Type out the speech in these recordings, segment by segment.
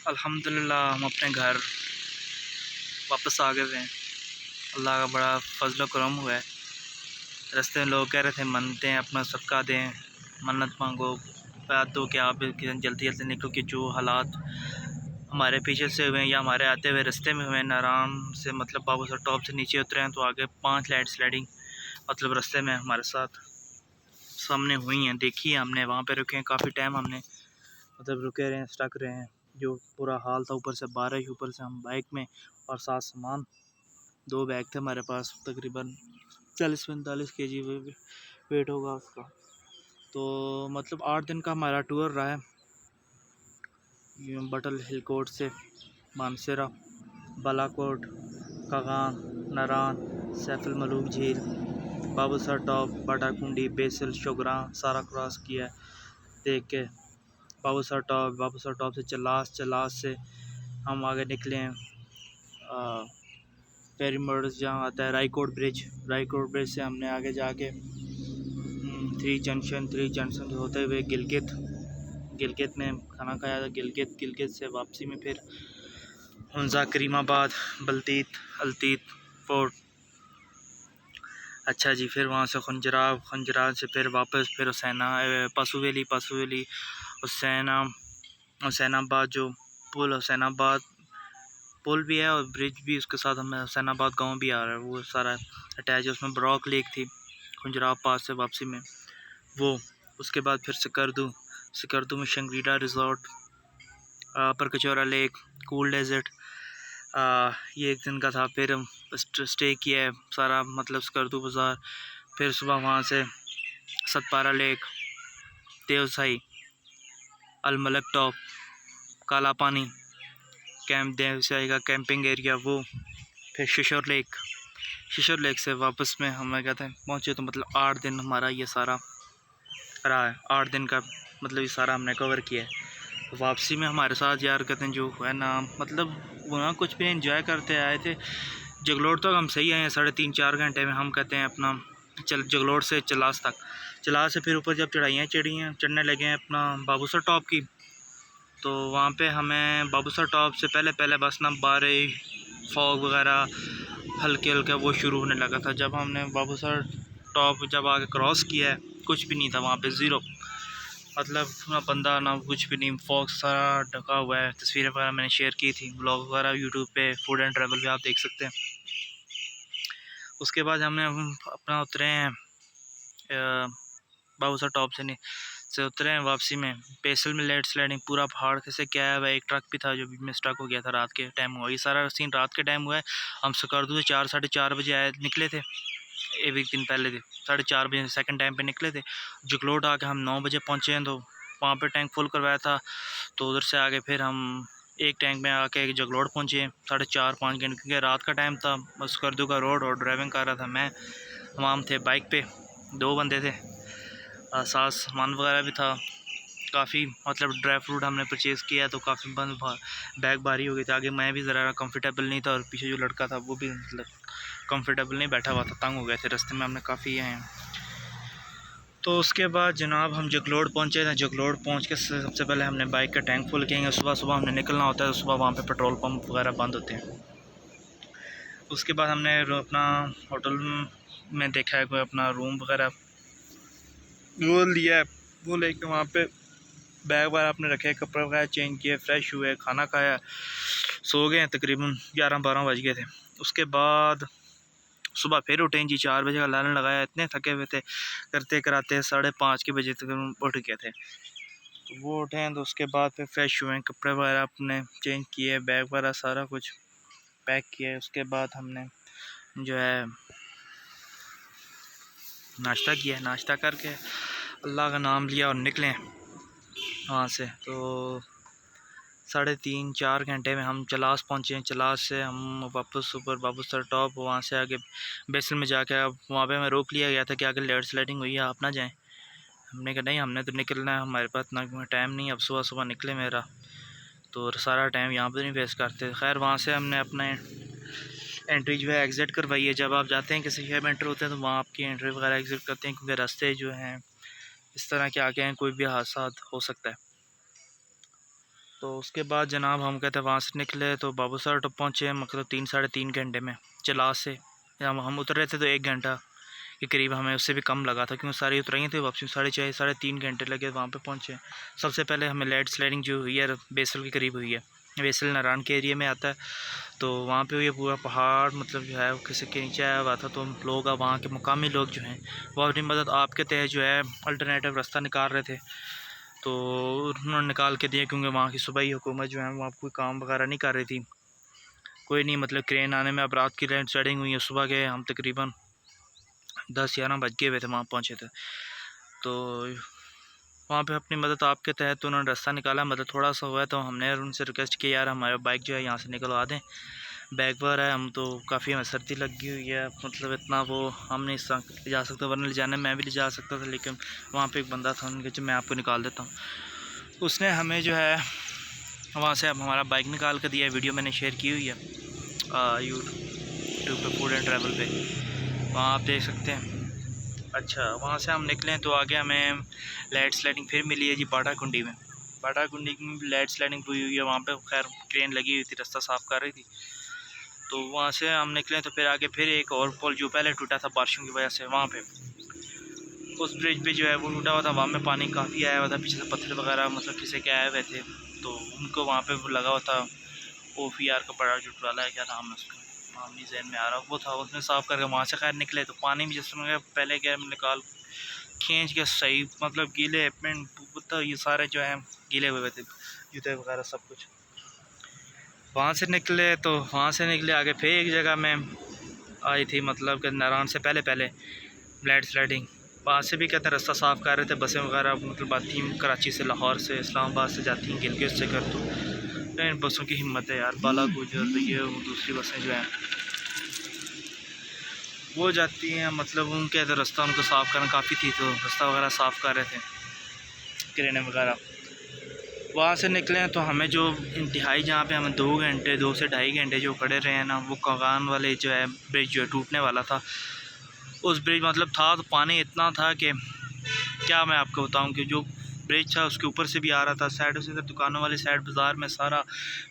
अल्हम्दुलिल्लाह हम अपने घर वापस आ गए हैं। अल्लाह का बड़ा फजल व करम हुआ है। रास्ते में लोग कह रहे थे मन्नतें अपना सदका दें, मन्नत मांगो, बात दो कि आप जल्दी जल्दी निकल के जो हालात हमारे पीछे से हुए या हमारे आते हुए रास्ते में हुए नारायण से मतलब बाबूसर टॉप से नीचे उतरे हैं तो आगे 5 लैंड स्लाइडिंग मतलब रास्ते में हमारे साथ सामने हुई हैं। देखी है हमने, वहाँ पे रुके हैं काफ़ी टाइम, हमने मतलब रुके रहे हैं, स्टक रहे हैं। जो पूरा हाल था, ऊपर से बारिश, ऊपर से हम बाइक में और साथ सामान 2 बैग थे हमारे पास, तकरीबन 40-45 kg वेट होगा उसका। तो मतलब 8 दिन का हमारा टूर रहा है। बटल हिल कोट से मानसरा, बालाकोट, कागान, नारान, सैफुल मलूक झील, बाबूसर टॉप, बाटाकुंडी, बेसल, शोगरा सारा क्रॉस किया देख के। बाबूसर टॉप से चलास से हम आगे निकले हैं पेरीमर्स जहाँ आता है रायकोट ब्रिज से हमने आगे जाके 3 जंक्शन होते हुए गिलगित में खाना खाया था। गिलगित से वापसी में फिर हंजा, करीमाबाद, अलतीत फोर्ट। अच्छा जी, फिर वहाँ से खंजराब से फिर वापस फिर पशुवेली हुसैनाबाद, जो हुसैनाबाद पुल भी है और ब्रिज भी, उसके साथ हमें हुसैनाबाद गांव भी आ रहा है, वो सारा अटैच है उसमें। ब्रॉक लेक थी खंजराब पास से वापसी में वो। उसके बाद फिर सिकरदू में शंग्रीला रिज़ॉर्ट, पर कचौरा लेक, कूल डेजर्ट, ये 1 दिन का था। फिर हम स्टे किया है सारा मतलब सिकरदू बाज़ार। फिर सुबह वहाँ से सतपारा लेक, देवसाई, अलमलक टॉप, काला पानी, कैंप देवसाई का कैंपिंग एरिया वो। फिर शिशोर लेक से वापस में हम कहते हैं पहुँचे। तो मतलब 8 दिन हमारा ये सारा रहा है। 8 दिन का मतलब ये सारा हमने कवर किया है। तो वापसी में हमारे साथ यार कहते हैं जो है ना, मतलब वहाँ कुछ भी एंजॉय करते आए थे। जगलोट तक हम सही आए हैं 3.5-4 घंटे में। हम कहते हैं अपना जगलोट से चलास से फिर ऊपर जब चढ़ने लगे हैं अपना बाबूसर टॉप की। तो वहाँ पे हमें बाबूसर टॉप से पहले बस ना बारिश, फॉग वगैरह हल्के वो शुरू होने लगा था। जब हमने बाबूसर टॉप जब आगे क्रॉस किया है, कुछ भी नहीं था वहाँ पे, ज़ीरो, मतलब ना बंदा ना कुछ भी नहीं, फॉग सारा ढका हुआ है। तस्वीरें वगैरह मैंने शेयर की थी, ब्लॉग वगैरह यूट्यूब पे फूड एंड ट्रैवल पे आप देख सकते हैं। उसके बाद हमने अपना उतरे हैं बाबूसर टॉप से उतरे हैं वापसी में बेसल में लैंड स्लाइडिंग, पूरा पहाड़ कैसे क्या है भाई। एक ट्रक भी था जो भी में स्टक हो गया था, रात के टाइम हुआ ये सारा सीन, रात के टाइम हुआ है। हम सिकरदू से 4-4:30 बजे निकले थे, एक दिन पहले थे, 4:30 बजे सेकंड टाइम पे निकले थे। जगलोट आके हम 9 बजे पहुँचे हैं, तो वहाँ पे टैंक फुल करवाया था। तो उधर से आगे फिर हम एक टैंक में आके जगलोट पहुँचे 4.5-5 घंटे, क्योंकि रात का टाइम था। सिकरदू का रोड और ड्राइविंग कर रहा था मैं, हम थे बाइक पे, 2 बंदे थे, साथ सामान वगैरह भी था काफ़ी। मतलब ड्राई फ्रूट हमने परचेज़ किया तो काफ़ी बैग भारी हो गए थे। आगे मैं भी ज़रा कंफर्टेबल नहीं था और पीछे जो लड़का था वो भी मतलब कंफर्टेबल नहीं बैठा हुआ था, तंग हो गए थे। रास्ते में हमने काफ़ी आए हैं। तो उसके बाद जनाब हम जगलोट पहुँचे थे। जगलोट पहुँच के सबसे पहले हमने बाइक का टैंक फुल किएंगे। सुबह हमने निकलना होता है, तो सुबह वहाँ पे पेट्रोल पंप वगैरह बंद होते हैं। उसके बाद हमने अपना होटल में देखा है कोई अपना रूम वगैरह वो लिया है, वो लेके वहाँ पे बैग वगैरह अपने रखे, कपड़े वगैरह चेंज किए, फ्रेश हुए, खाना खाया, सो गए। तकरीबन 11-12 बज गए थे। उसके बाद सुबह फिर उठे जी, 4 बजे का अलार्म लगाया। इतने थके हुए थे, करते कराते 5:30 के बजे तक उठ गए थे। तो वो उठे हैं, तो उसके बाद फिर फ्रेश हुए, कपड़े वगैरह अपने चेंज किए, बैग वगैरह सारा कुछ पैक किया। उसके बाद हमने जो है नाश्ता किया, नाश्ता करके अल्लाह का नाम लिया और निकले वहाँ से। तो 3.5-4 घंटे में हम चलास पहुँचे। चलास से हम वापस ऊपर बाबूसर टॉप, वहाँ से आगे बेसल में जाके अब वहाँ पे हमें रोक लिया गया था कि आगे लैंड स्लाइडिंग हुई है, आप ना जाएं। हमने कहा नहीं, हमने तो निकलना है, हमारे पास इतना टाइम नहीं, अब सुबह निकले मेरा तो सारा टाइम यहाँ पर नहीं वेस्ट करते। खैर वहाँ से हमने अपने एंट्री जो है एग्ज़िट करवाई है। जब आप जाते हैं किसी शहर में एंटर होते हैं तो वहाँ आपकी एंट्री वगैरह एग्ज़िट करते हैं, क्योंकि रास्ते जो हैं इस तरह के आगे हैं, कोई भी हादसा हो सकता है। तो उसके बाद जनाब हम कहते हैं वहाँ से निकले तो बाबूसर टप पहुँचे, मतलब 3 साढ़े 3 घंटे में चला से। हम उतर रहे थे तो 1 घंटा के करीब हमें, उससे भी कम लगा था क्योंकि सारी उतराई थी वापसी। 4.5 साढ़े 3 घंटे लगे वहाँ पे पहुँचे। सबसे पहले हमें लैंड स्लाइडिंग जो हुई है बेसल के करीब हुई है। बेसल नारायण के एरिया में आता है, तो वहाँ पे ये पूरा पहाड़ मतलब जो है किसी के नीचे आया हुआ था। तो लोग वहाँ के मुकामी लोग जो हैं वो अपनी मदद आपके तहत जो है अल्टरनेटिव रास्ता निकाल रहे थे, तो उन्होंने निकाल के दिया क्योंकि वहाँ की सूबाई हुकूमत जो है वहाँ कोई काम वगैरह नहीं कर रही थी। कोई नहीं, मतलब क्रेन आने में अब रात की लैंड स्लाइडिंग हुई है। सुबह के हम तकरीबन 10-11 बज गए हुए थे वहाँ पहुँचे थे। तो वहाँ पे अपनी मदद आपके तहत उन्होंने रास्ता निकाला, मतलब थोड़ा सा हुआ, तो हमने उनसे रिक्वेस्ट किया यार हमारा बाइक जो है यहाँ से निकलवा दें, बैग पर है हम, तो काफ़ी हमें सर्दी लगी हुई है, मतलब इतना वो हम नहीं ले जा सकते, वरना ले जाने मैं भी ले जा सकता था, लेकिन वहाँ पे एक बंदा था, उनके जो मैं आपको निकाल देता हूँ। उसने हमें जो है वहाँ से अब हमारा बाइक निकाल कर दिया। वीडियो मैंने शेयर की हुई है यूट्यूब पे, फूड एंड ट्रैवल पे, वहाँ आप देख सकते हैं। अच्छा, वहाँ से हम निकले तो आगे हमें लैंड स्लाइडिंग फिर मिली है जी बाटा कुंडी में। बाटा कुंडी में लैंड स्लाइडिंग हुई हुई है, वहाँ पे खैर ट्रेन लगी हुई थी, रास्ता साफ़ कर रही थी। तो वहाँ से हम निकले तो फिर आगे फिर एक और पुल जो पहले टूटा था बारिशों की वजह से, वहाँ पे उस ब्रिज पे जो है वो टूटा हुआ था, वहाँ में पानी काफ़ी आया हुआ था, पीछे से पत्थर वगैरह मतलब किसी के आए हुए थे, तो उनको वहाँ पे वो लगा हुआ था OPR का बड़ा जो ट्राला है, क्या नाम है उसका, नाम नहीं जहन में आ रहा, वो था, उसने साफ़ करके वहाँ से खैर निकले। तो पानी में जिस समय पहले क्या निकाल खींच के सही, मतलब गीले पेंट तो ये सारे जो हैं गीले हुए थे, जूते वगैरह सब कुछ। वहाँ से निकले तो वहाँ से निकले आगे फिर एक जगह में आई थी, मतलब कि नारायण से पहले पहले लैंड स्लाइडिंग, वहाँ से भी कहते हैं रास्ता साफ़ कर रहे थे, बसें वगैरह मतलब आती हैं कराची से, लाहौर से, इस्लामाबाद से जाती हैं, गिलगित से कर, तो इन बसों की हिम्मत है यार, बाला गुजर ये वो दूसरी बसें जो हैं वो जाती हैं, मतलब उनके इधर रास्ता उनको साफ़ करना काफ़ी थी, तो रास्ता वगैरह साफ़ कर रहे थे क्रेनें वगैरह। वहाँ से निकले हैं तो हमें जो इंतहाई जहाँ पे हमें 2 से ढाई घंटे जो खड़े रहे हैं ना, वो कागान वाले जो है ब्रिज जो है टूटने वाला था। उस ब्रिज मतलब था तो पानी इतना था कि क्या मैं आपको बताऊं कि जो ब्रिज था उसके ऊपर से भी आ रहा था, साइडों से, दुकानों वाली साइड बाज़ार में सारा,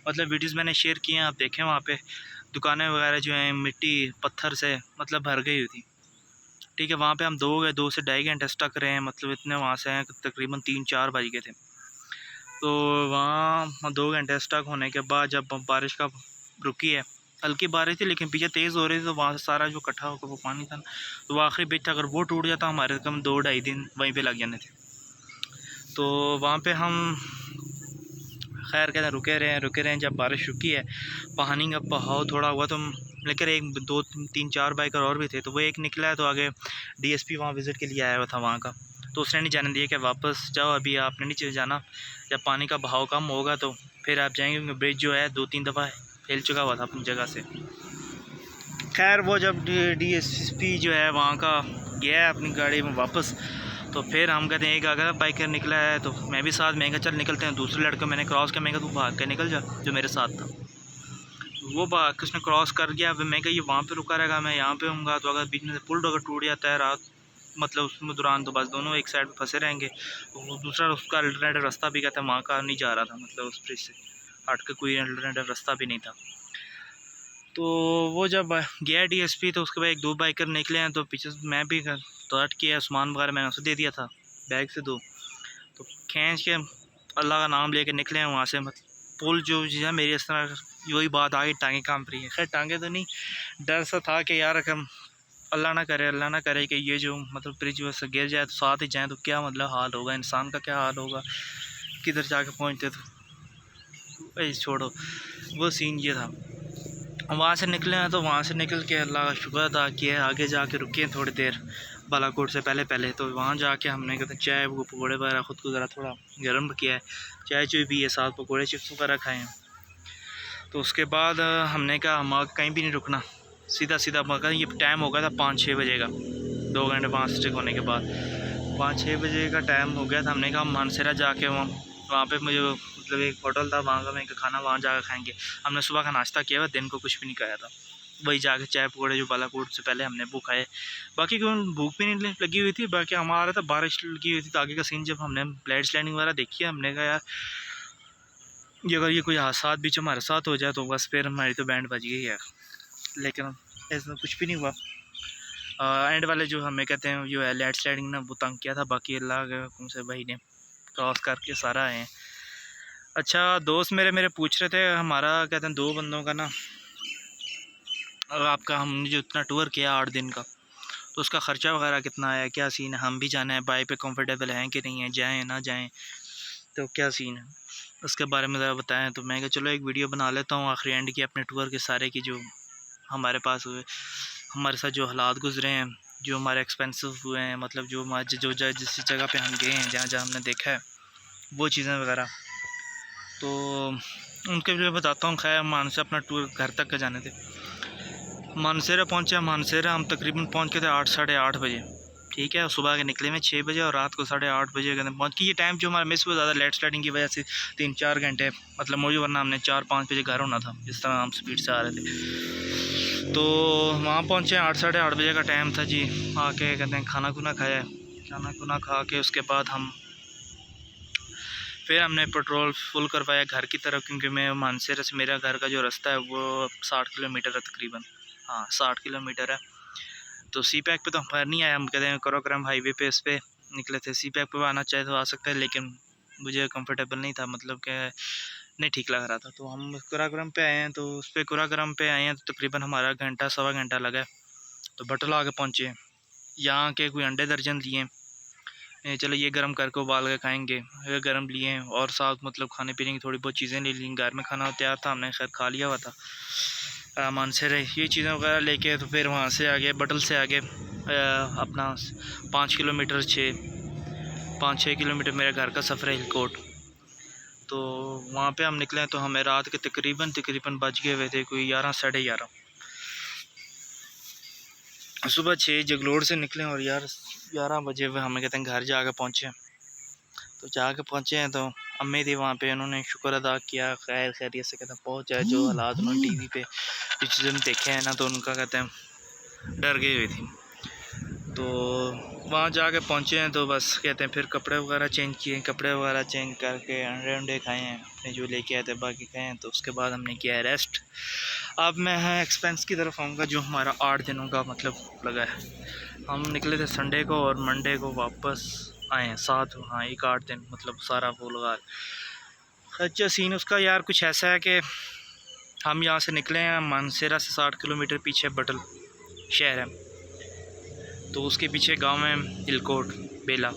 मतलब वीडियोज़ मैंने शेयर किए हैं, आप देखें वहाँ पे दुकानें वगैरह जो हैं मिट्टी पत्थर से मतलब भर गई हुई थी। ठीक है, वहाँ पे हम 2 से ढाई घंटे स्टक रहे हैं, मतलब इतने वहाँ से हैं तकरीबन 3-4 बज गए थे। तो वहाँ 2 घंटे स्टक होने के बाद जब बारिश का रुकी है, हल्की बारिश थी लेकिन पीछे तेज़ हो रही थी, तो वहाँ से सारा जो इकट्ठा होकर वो पानी था, तो वो आखिरी ब्रिज था, अगर वो टूट जाता हमारे कम 2-2.5 दिन वहीं पे लग जाने थे। तो वहाँ पे हम खैर कहते हैं रुके रहे, जब बारिश रुकी है, पानी का बहाव थोड़ा हुआ, तो लेकर 1-2-3-4 बाइकर और भी थे, तो वो एक निकला है, तो आगे DSP वहाँ विज़िट के लिए आया हुआ था वहाँ का, तो उसने नहीं जाने दिया कि वापस जाओ, अभी आपने नहीं जाना, जब पानी का बहाव कम होगा तो फिर आप जाएंगे, क्योंकि ब्रिज जो है 2-3 दफ़ा हिल चुका हुआ था अपनी जगह से। खैर वो जब DSP जो है वहाँ का गया है अपनी गाड़ी में वापस, तो फिर हम कहते हैं एक अगर बाइकर निकला है, तो मैं भी साथ, मैं चल निकलते हैं, दूसरे लड़के मैंने क्रॉस किया, मैं तू भाग के निकल जा, जो मेरे साथ था वो भाग के उसने क्रॉस कर गया। अब मैं ये वहाँ पे रुका रहेगा, मैं यहाँ पे हूँगा, तो अगर बीच में से पुल अगर टूट जाता है रात, मतलब उसमें दौरान, तो बस दोनों एक साइड पे फंसे रहेंगे। वो दूसरा उसका अल्टरनेटिव रास्ता भी कहता है वहाँ का नहीं जा रहा था, मतलब उस ब्रिज से हट के कोई अल्टरनेटिव रास्ता भी नहीं था। तो वो जब गया DSP, तो उसके बाद 1-2 बाइकर निकले हैं, तो पीछे मैं भी तो किया, सामान वगैरह मैंने उसे दे दिया था बैग से 2, तो खींच के अल्लाह का नाम लेके निकले हैं वहाँ से। मतलब पुल जो है मेरी इस तरह वही बात आ गई, टांगे काम रही है, खैर टांगे तो नहीं, डर सा था कि यार हम अल्लाह ना करे कि ये जो मतलब ब्रिज वैसे गिर जाए तो साथ ही जाए, तो क्या मतलब हाल होगा, इंसान का क्या हाल होगा, किधर जाके पहुँचते, तो छोड़ो, वो सीन ये था। वहाँ से निकले हैं, तो वहाँ से निकल के अल्लाह का शुक्र अदा किया, आगे जाके रुके हैं थोड़ी देर बालाकोट से पहले पहले, तो वहाँ जाके हमने कहते चाय वो पकौड़े वगैरह ख़ुद को ज़रा थोड़ा गर्म किया है, चाय चुई भी है, साथ पकौड़े चिप्स वगैरह खाए हैं। तो उसके बाद हमने कहा हम कहीं भी नहीं रुकना, सीधा मगर ये टाइम हो गया था 5-6 बजे का, 2 घंटे वहाँ स्टिक होने के बाद 5-6 बजे का टाइम हो गया था। हमने कहा मानसरा जाके वहाँ पे मुझे मतलब एक होटल था वहाँ का, मैं खाना वहाँ जाकर खाएंगे। हमने सुबह का नाश्ता किया हुआ, दिन को कुछ भी नहीं खाया था, वही जाके चाय पकौड़े जो बालाकोट से पहले हमने वो खाए। बाकी क्यों भूख भी नहीं लगी हुई थी, बाकी हमारा था बारिश लगी हुई थी, तो आगे का सीन जब हमने लैंड स्लाइडिंग वगैरह देखी है, हमने कहा यार ये अगर ये कोई हादसा बीच हमारे साथ हो जाए तो बस फिर हमारी तो बैंड बज गई है, लेकिन ऐसा कुछ भी नहीं हुआ। एंड वाले जो हमें कहते हैं जो है लैंड स्लाइडिंग ने वो तंग किया था, बाकी अल्लाह के हुक्म से भाई ने क्रॉस करके सारा आए हैं। अच्छा दोस्त मेरे मेरे पूछ रहे थे हमारा कहते हैं 2 बंदों का ना आपका हमने जो इतना टूर किया 8 दिन का, तो उसका ख़र्चा वगैरह कितना आया, क्या सीन है, हम भी जाना है, बाइक पे कंफर्टेबल हैं कि नहीं है, जाएँ ना जाएँ, तो क्या सीन है उसके बारे में ज़रा बताएं। तो मैं कहा चलो एक वीडियो बना लेता हूँ आखिरी एंड की अपने टूर के सारे की, जो हमारे पास हुए, हमारे साथ जो हालात गुजरे हैं, जो हमारे एक्सपेंसिव हुए हैं, मतलब जो हमारे जो जिस जगह पे हम गए हैं, जहाँ जहाँ हमने देखा है वो चीज़ें वगैरह, तो उनके लिए बताता हूँ। खैर मानसर अपना टूर घर तक का जाने थे। मानसेरा पहुँचे, मानसेरा हम तकरीबन पहुँच गए थे 8 साढ़े 8 बजे, ठीक है। सुबह के निकले में 6 बजे और रात को 8:30 बजे के अंदर पहुँच के, ये टाइम जो हमारा मिस हुआ ज़्यादा लैंड स्लाइडिंग की वजह से 3-4 घंटे मतलब मुझे, वरना हमने 4-5 बजे घर होना था, जिस तरह हम स्पीड से आ रहे थे। तो वहाँ पहुँचे 8 साढ़े 8 बजे का टाइम था जी। आके कहते हैं खाना खुना खाया, खाना खुना खा के उसके बाद फिर हमने पेट्रोल फुल करवाया घर की तरफ, क्योंकि मैं मानसेरा से मेरा घर का जो रास्ता है वो 60 किलोमीटर है तकरीबन, हाँ 60 किलोमीटर है। तो सी पैक पे तो हम नहीं आए, हम कहते हैं कराकोरम हाईवे पे इस पे निकले थे। सी पैक पे आना चाहे तो आ सकते हैं, लेकिन मुझे कंफर्टेबल नहीं था, मतलब कि नहीं ठीक लग रहा था। तो हम कराकोरम पे आए हैं, तो उस पर कराकोरम पे आए हैं तो तकरीबन हमारा घंटा सवा घंटा लगा। तो बटला आके पहुँचे, यहाँ के कोई अंडे दर्जन लिए, चलो ये गर्म करके उबाल के खाएंगे, ये गर्म लिए हैं, और साथ मतलब खाने पीने की थोड़ी बहुत चीज़ें ले ली। घर में खाना तैयार था, हमने खैर खा लिया हुआ था। मानसर ये चीज़ें वगैरह लेके तो फिर वहाँ से आगे बटल से आगे अपना 5 किलोमीटर 5-6 किलोमीटर मेरे घर का सफ़र है हिलकोट। तो वहाँ पे हम निकले तो हमें रात के तकरीबन बज गए हुए थे कोई 11 साढ़े 11। सुबह 6 जगलोड़ से निकले और 11 बजे हुए हमें कहते हैं घर जाके पहुँचे। तो जाके पहुँचे हैं तो अम्मी थी वहाँ पे, उन्होंने शुक्र अदा किया, खैर खैरियत से कहते हैं पहुँच जाए। जो हालात उन्होंने टीवी पे कुछ दिन देखे हैं ना, तो उनका कहते हैं डर गई हुई थी। तो वहाँ जाके पहुँचे हैं तो बस कहते हैं फिर कपड़े वगैरह चेंज किए, कपड़े वगैरह चेंज करके अंडे खाए हैं अपने जो लेके आए थे, बाकी खाए हैं। तो उसके बाद हमने किया है रेस्ट। अब मैं एक्सपेंस की तरफ आऊँगा, जो हमारा 8 दिनों का मतलब लगा है। हम निकले थे संडे को और मंडे को वापस आए हैं 7, हाँ एक 8 दिन मतलब सारा वो लगा। अच्छा सीन उसका यार कुछ ऐसा है कि हम यहाँ से निकले हैं मानसेरा से 60 किलोमीटर पीछे बटल शहर है, तो उसके पीछे गांव है हिलकोट बेला।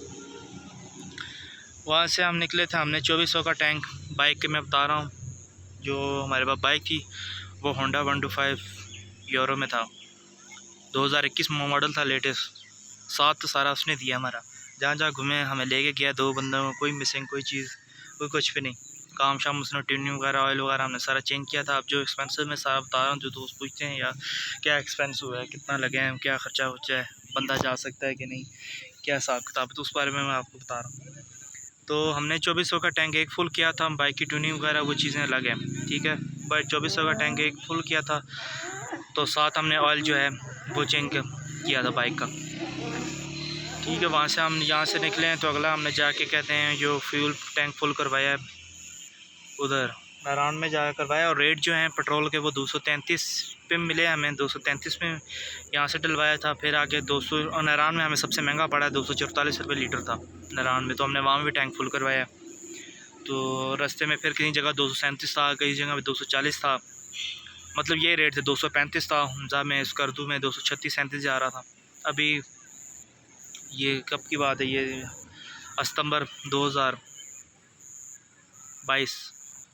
वहाँ से हम निकले थे, हमने 2400 का टैंक बाइक के मैं बता रहा हूँ, जो हमारे पास बाइक थी वो होंडा 125 यूरो में था, 2021 मॉडल था लेटेस्ट। साथ तो सारा उसने दिया हमारा, जहाँ जहाँ घूमे हमें लेके गया। 2 बंदों कोई मिसिंग कोई चीज़ कोई कुछ भी नहीं, काम शाम उसने ट्यूनिंग वगैरह ऑयल वगैरह हमने सारा चेंज किया था। अब जो एक्सपेंसिव मैं सारा बता रहा हूँ, जो दोस्त पूछते हैं यार क्या एक्सपेंस हुआ है, कितना लगे हैं, क्या ख़र्चा हो है, बंदा जा सकता है कि नहीं, क्या हिसाब किताब, तो उस बारे में मैं आपको बता रहा हूँ। तो हमने 2400 का टैंक एक फुल किया था, हम बाइक की ट्यूनिंग वगैरह वो चीज़ें अलग हैं, ठीक है। बट 2400 का टैंक एक फुल किया था, तो साथ हमने ऑयल जो है वो चेंज किया था बाइक का, ठीक है। वहाँ से हम यहाँ से निकले हैं तो अगला हमने जाके कहते हैं जो फ्यूल टैंक फुल करवाया है उधर नारायण में जाकर करवाया। और रेट जो है पेट्रोल के वो 233 पे मिले हमें, 233 में यहाँ से डलवाया था। फिर आगे 200 और नारायण में हमें सबसे महंगा पड़ा है, 244 रुपये लीटर था नारायण में, तो हमने वहाँ भी टैंक फुल करवाया। तो रास्ते में फिर कहीं जगह 237 था, कई जगह में 240 था, मतलब ये रेट थे। 235 था हमजा में, स्कर्दू में 236-37 जा रहा था। अभी ये कब की बात है, ये सितंबर 2022,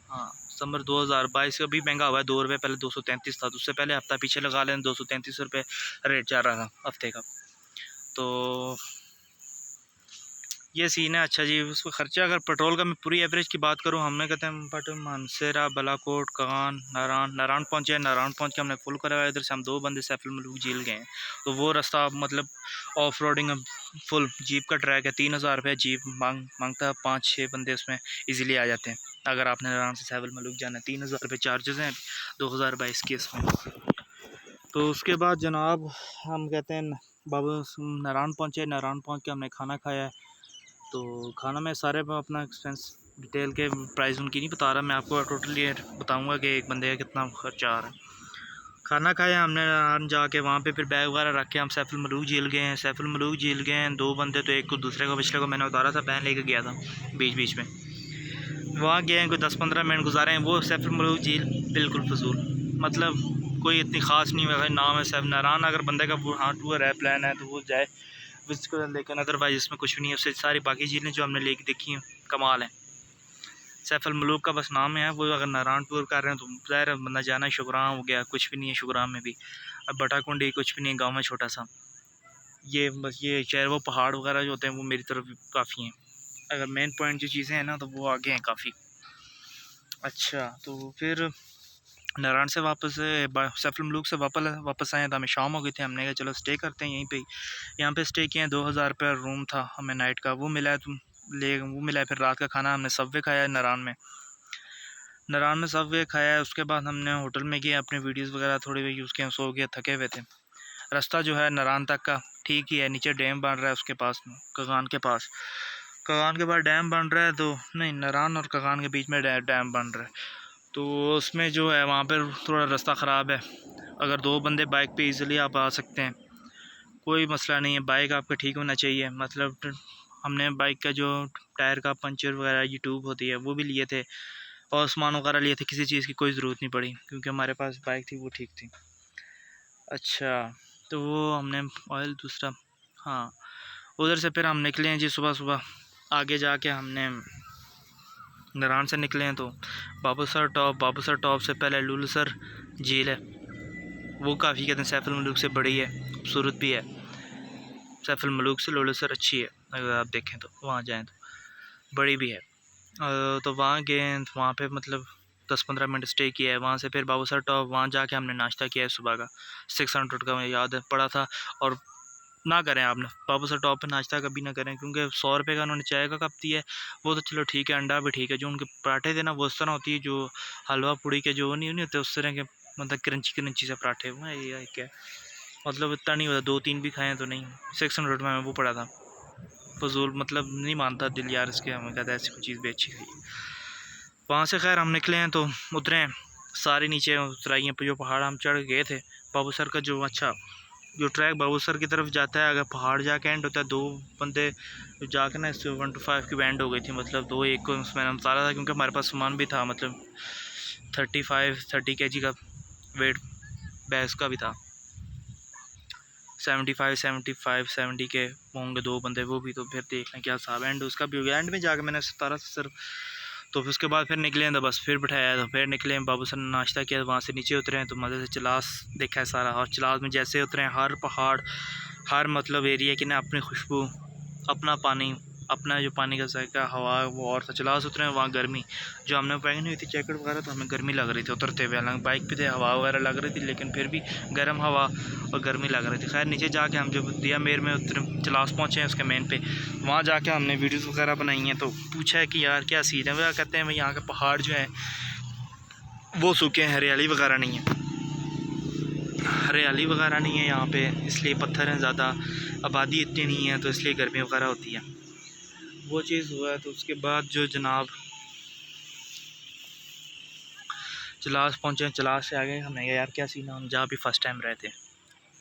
हाँ सितंबर 2022 अभी महंगा हुआ है 2 रुपये, पहले 233 था, तो उससे पहले हफ्ता पीछे लगा लें 233 रुपये रेट चल रहा था हफ्ते का। तो ये सीन है। अच्छा जी, उसका ख़र्चा अगर पेट्रोल का मैं पूरी एवरेज की बात करूँ, हमने कहते हैं बट मानसेरा बालाकोट कान नारायण पहुँचे। नारायण पहुँच के हमने फुल करवाया, इधर से हम 2 बंदे सैफल मलूक झील गए हैं। तो वो रास्ता मतलब ऑफ रोडिंग फुल जीप का ट्रैक है, 3000 रुपये जीप मांगता है, 5-6 बंदे उसमें ईज़िली आ जाते हैं। अगर आपने नारायण से सैफल मलूक जाना है 3000 रुपये चार्जेस हैं 2022 के इसमें। तो उसके बाद जनाब हम कहते हैं बाबा नारायण पहुँचे, नारायण पहुँच के हमने खाना खाया। तो खाना में सारे अपना एक्सपेंस डिटेल के प्राइस उनकी नहीं बता रहा, मैं आपको टोटली बताऊंगा कि एक बंदे का कितना खर्चा आ रहा है। खाना खाया हमने जाके वहाँ पे, फिर बैग वगैरह रख के हम सैफुल मलूक झील गए हैं। सैफुल मलूक झील गए हैं 2 बंदे, तो एक को दूसरे को पिछले को मैंने उतारा था, बहन लेके गया था बीच बीच में। वहाँ गए हैं, कोई 10-15 मिनट गुजारे हैं। वो सैफुल मलूक झील बिल्कुल फजूल, मतलब कोई इतनी ख़ास नहीं है। नाम है सैफ नारान, अगर बंदे का हाँ टूर है, प्लान है तो वो जाए विजिट करें, लेकिन अदरवाइज़ इसमें कुछ भी नहीं है। उससे सारी बाकी झीलें जो हमने लेके देखी हैं कमाल है। सैफुल मलूक का बस नाम है, वो अगर नारायण टूर कर रहे हैं तो ज़ाहिर है बंदा जाना है। शुगराम हो गया, कुछ भी नहीं है शुगराम में भी। अब बटाकुंडी कुछ भी नहीं है, गाँव में छोटा सा। ये बस ये चाहे वो पहाड़ वगैरह जो होते हैं वो मेरी तरफ काफ़ी हैं। अगर मेन पॉइंट जो चीज़ें हैं ना तो वो आगे हैं काफ़ी। अच्छा, तो फिर नारायण से वापस सैफुल मलूक से वापस आए तो हमें शाम हो गई थी। हमने कहा चलो स्टे करते हैं यहीं पे। यहाँ पे स्टे किए हैं, 2000 रुपये रूम था हमें नाइट का, वो मिला है। वो मिला है। फिर रात का खाना हमने सबवे खाया है नारायण में सबवे खाया है। उसके बाद हमने होटल में गए, अपने वीडियोस वगैरह थोड़ी भी यूज़ किए, सो गए, थके हुए थे। रास्ता जो है नारायण तक का ठीक ही है, नीचे डैम बन रहा है उसके पास, कगान के पास। कगान के बाद डैम बन रहा है, तो नहीं, नारायण और कगान के बीच में डैम बन रहा है। तो उसमें जो है वहाँ पर थोड़ा रास्ता ख़राब है। अगर 2 बंदे बाइक पे इजीली आप आ सकते हैं, कोई मसला नहीं है। बाइक आपका ठीक होना चाहिए, मतलब हमने बाइक का जो टायर का पंचर वगैरह ये ट्यूब होती है वो भी लिए थे, और सामान वगैरह लिए थे। किसी चीज़ की कोई ज़रूरत नहीं पड़ी क्योंकि हमारे पास बाइक थी वो ठीक थी। अच्छा, तो वो हमने ऑयल दूसरा, हाँ, उधर से फिर हम निकले हैं जी सुबह सुबह। आगे जाके हमने नारायण से निकले हैं तो बाबूसर टॉप से पहले लुलसर झील है, वो काफ़ी कहते हैं सैफुल मलूक से बड़ी है, खूबसूरत भी है। सैफुल मलूक से लुलसर अच्छी है, अगर आप देखें तो वहाँ जाएँ तो बड़ी भी है। तो वहाँ गए, वहाँ पे मतलब 10-15 मिनट स्टे किया है। वहाँ से फिर बाबूसर टॉप, वहाँ जाके हमने नाश्ता किया है सुबह का, 600 का मुझे याद है पड़ा था। और ना करें आपने बाबूसर टॉप पे नाश्ता कभी ना करें, क्योंकि 100 रुपये का उन्होंने चाय का कप दिया है। वो तो चलो ठीक है, अंडा भी ठीक है। जो उनके पराठे थे ना वो उस तरह होती है, जो हलवा पूड़ी के जो नहीं होते उस तरह के, मतलब क्रंची से पराठे हुए। ये क्या मतलब इतना नहीं होता, 2-3 भी खाएँ तो नहीं। 600 में वो पड़ा था फजूल, मतलब नहीं मानता दिल यार इसके, हमें कहता है ऐसी कोई चीज़ भी अच्छी खाई। वहाँ से खैर हम निकले हैं तो उतरे हैं, सारे नीचे उतराइए जो पहाड़ हम चढ़ गए थे। बाबूसर का जो जो ट्रैक बाबूसर की तरफ जाता है, अगर पहाड़ जाके एंड होता है, 2 बंदे जाके ना इससे 1 to 5 की एंड हो गई थी, मतलब 2 एक को उसमें हम उतारा था क्योंकि हमारे पास सामान भी था, मतलब 30 kg का वेट बैग्स का भी था। 70 के होंगे 2 बंदे, वो भी। तो फिर देख लें क्या हिसाब एंड उसका भी हो गया। एंड में जाके मैंने 17 से सिर्फ, तो फिर उसके बाद फिर निकले हैं, तो बस फिर बिठाया, तो फिर निकले हैं। बाबू सर ने नाश्ता किया, वहाँ से नीचे उतरे हैं तो मज़े से चलास देखा है सारा। और चलास में जैसे उतरे हैं, हर पहाड़, हर मतलब एरिया की ना अपनी खुशबू, अपना पानी, अपना जो पानी का जायका, हवा वो और था। चलास उतरे हैं, वहाँ गर्मी, जो हमने पहनी हुई थी जैकेट वगैरह, तो हमें गर्मी लग रही थी उतरते हुए। हालांकि बाइक पे थे, हवा वगैरह लग रही थी, लेकिन फिर भी गर्म हवा और गर्मी लग रही थी। खैर नीचे जाके हम जब दिया मेर में उतरे, चलास पहुँचे हैं उसके मेन पे, वहाँ जाके हमने वीडियोज़ वगैरह बनाई हैं। तो पूछा है कि यार क्या सीन है, वह कहते हैं भाई यहाँ के पहाड़ जो हैं वो सूखे हैं, हरियाली वगैरह नहीं है, हरियाली वगैरह नहीं है यहाँ पे, इसलिए पत्थर हैं ज़्यादा, आबादी इतनी नहीं है, तो इसलिए गर्मी वगैरह होती है। वो चीज़ हुआ है। तो उसके बाद जो जनाब चलास पहुँचे, चलास से आगे हमने यार क्या सीन है, हम जहाँ भी फर्स्ट टाइम रहे थे,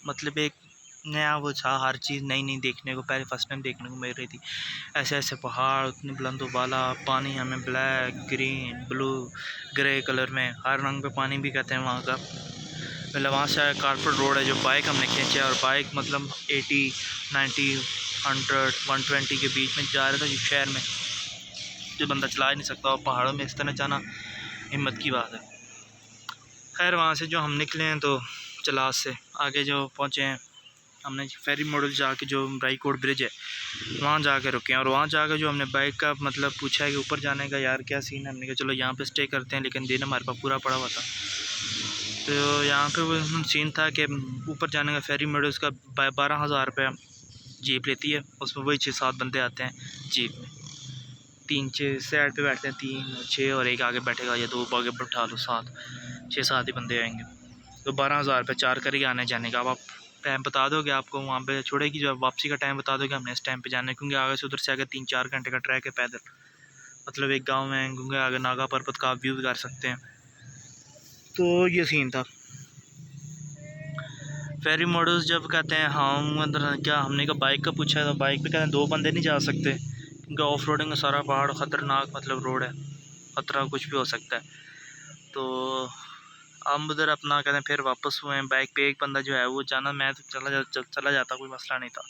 मतलब एक नया वो था, हर चीज़ नई नई देखने को, पहले फर्स्ट टाइम देखने को मिल रही थी। ऐसे ऐसे पहाड़, उतनी बुलंदों वाला पानी, हमें black, green, blue, grey colour में, हर रंग पे पानी भी कहते हैं वहाँ का। मतलब वहाँ से कारपेट रोड है, जो बाइक हमने खींचे, और बाइक मतलब 80, 90, 100, 120 के बीच में जा रहा था, जो शहर में जो बंदा चला ही नहीं सकता, और पहाड़ों में इस तरह जाना हिम्मत की बात है। खैर वहाँ से जो हम निकले हैं तो चलास से आगे जो पहुँचे हैं, हमने फेरी मॉडल जाके जो राईकोट ब्रिज है वहाँ जाके रुके हैं। और वहाँ जाकर जो हमने बाइक का मतलब पूछा है कि ऊपर जाने का यार क्या सीन है, हमने कहा चलो यहाँ पे स्टे करते हैं, लेकिन दिन हमारे पास पूरा पड़ा हुआ था। तो यहाँ पे वो सीन था कि ऊपर जाने का फेरी मॉडल्स का 12,000 रुपये जीप लेती है, उसमें वही 6-7 बंदे आते हैं जीप में, 3-6 साइड पे बैठते हैं, 3-6 और एक आगे बैठेगा, या 2 आगे बैठा लो, 7-6-7 ही बंदे आएंगे। तो 12,000 रुपये 4 करेगा आने जाने का। अब आप टाइम बता दोगे, आपको वहाँ पे छोड़ेगी, जब वापसी का टाइम बता दोगे हमने इस टाइम पे जाना है, क्योंकि आगे से उधर से आगे 3-4 घंटे का ट्रैक है पैदल, मतलब एक गांव में गंगे आगे नागा पर्वत का आप व्यू भी कर सकते हैं। तो ये सीन था। फेरी मॉडल्स जब कहते हैं हम अंदर क्या हमने का बाइक का पूछा है, तो बाइक पे कहते हैं 2 बंदे नहीं जा सकते क्योंकि ऑफ रोडिंग का सारा पहाड़ ख़तरनाक मतलब रोड है, ख़तरा कुछ भी हो सकता है। तो हम उधर अपना कहते हैं फिर वापस हुए हैं। बाइक पे एक बंदा जो है वो जाना, मैं तो चला जाता, कोई मसला नहीं था,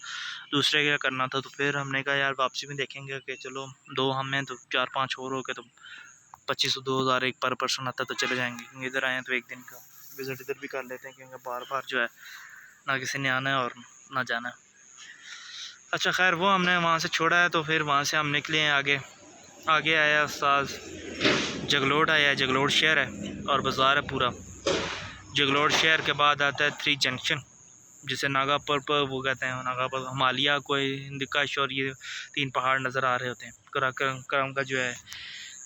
दूसरे क्या करना था। तो फिर हमने कहा यार वापसी में देखेंगे कि चलो 2 हम हैं तो 4-5 और हो गए तो 2500-2000 एक पर पर्सन आता तो चले जाएंगे, क्योंकि इधर आए हैं तो एक दिन का विज़िट इधर भी कर लेते हैं, क्योंकि बार बार जो है ना किसी ने आना है और ना जाना है। अच्छा खैर वो हमने वहाँ से छोड़ा है, तो फिर वहाँ से हम निकले हैं आगे। आगे आया साज जगलोट आया है, जगलोट शहर है और बाज़ार है पूरा। जगलोट शहर के बाद आता है 3 जंक्शन, जिसे नागा पर्वत वो कहते हैं, नागा पर्वत हिमालय कोई दिक्कश, और ये 3 पहाड़ नज़र आ रहे होते हैं। कराकरम का जो है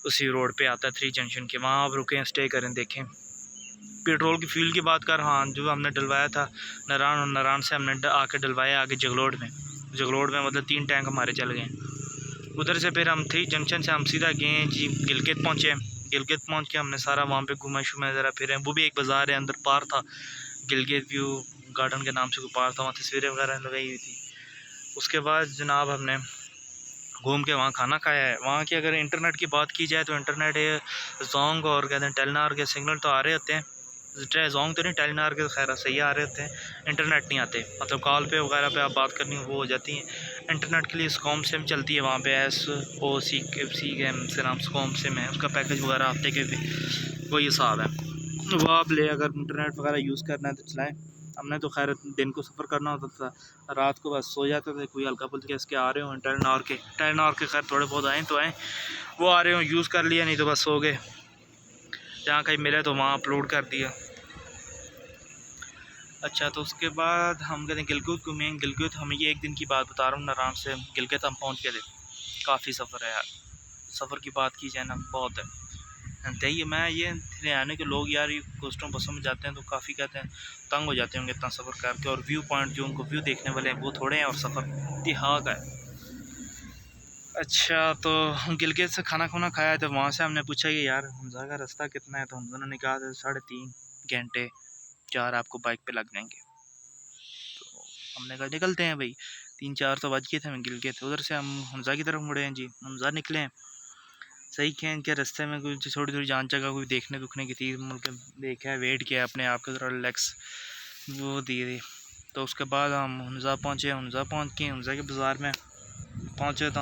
उसी रोड पे आता है 3 जंक्शन के, वहाँ आप रुकें, स्टे करें, देखें। पेट्रोल की फ्यूल की बात कर, हाँ जो हमने डलवाया था नारायण, और नारायण से हमने आके डलवाया आगे जगलोट में। जगलोट में मतलब 3 टैंक हमारे चल गए। उधर से फिर हम 3 जंक्शन से हम सीधा गए जी गिलगित पहुँचे। गिलगित पहुँच के हमने सारा वहाँ पे घूमा शुमा ज़रा फिर, वो भी एक बाज़ार है, अंदर पार था, गिलगित व्यू गार्डन के नाम से कोई पार था, वहाँ तस्वीरें वगैरह लगाई हुई थी। उसके बाद जनाब हमने घूम के वहाँ खाना खाया है। वहाँ की अगर इंटरनेट की बात की जाए तो इंटरनेट जोंग और कहते हैं टेलीनॉर के सिग्नल तो आ रहे होते हैं, जोंग तो नहीं, टेलीनॉर के तो खैर सही आ रहे होते हैं, इंटरनेट नहीं आते, मतलब कॉल पे वगैरह पे आप बात करनी हो वो हो जाती है। इंटरनेट के लिए स्कॉम सिम चलती है वहाँ पे, SOC से नाम स्कॉम सिम है, उसका पैकेज वगैरह हफ्ते के वही हिसाब है, वो आप ले अगर इंटरनेट वगैरह यूज़ करना है तो चलाएँ। हमने तो खैर दिन को सफ़र करना होता था, रात को बस सो जाते थे, कोई हल्का फुल्का इसके आ रहे हो टेलीनॉर के खैर थोड़े बहुत आए तो आए, वो आ रहे हो यूज़ कर लिया, नहीं तो बस सो गए, जहाँ कहीं मिले तो वहाँ अपलोड कर दिया। अच्छा तो उसके बाद हम कहते हैं गिलगित घूमें। गिलगित हमें ये एक दिन की बात बता रहा हूँ, नारायण से गिलगित हम पहुँच गए थे। काफ़ी सफ़र है यार, सफ़र की बात की जाए ना बहुत है। ये मैं ये हरियाणा के लोग यार ये कोस्टों बसों में जाते हैं तो काफ़ी कहते हैं तंग हो जाते होंगे इतना सफ़र करके, और व्यू पॉइंट जो उनको व्यू देखने वाले हैं वो थोड़े हैं, और सफ़र तिहा का है। अच्छा तो हम गिलगित से खाना खुना खाया, तो वहाँ से हमने पूछा कि यार हमजा का रास्ता कितना है, तो हमजा ने कहा था 3.5 घंटे 4 आपको बाइक पे लग जाएंगे। तो हमने कहा निकलते हैं भाई, 3-4 तो बज गए थे, हम गिलगित उधर से हम हमजा की तरफ मुड़े हैं जी। हमजा निकले हैं सही क्या इनके रास्ते में कुछ थोड़ी थोड़ी जान जगह कोई देखने दुखने की थी, मतलब देखा है, वेट किया अपने आप को थोड़ा रिलैक्स वो दिए। तो उसके बाद हम हमजा पहुँचे, हमजा पहुँच के हमजा के बाज़ार में पहुँचे तो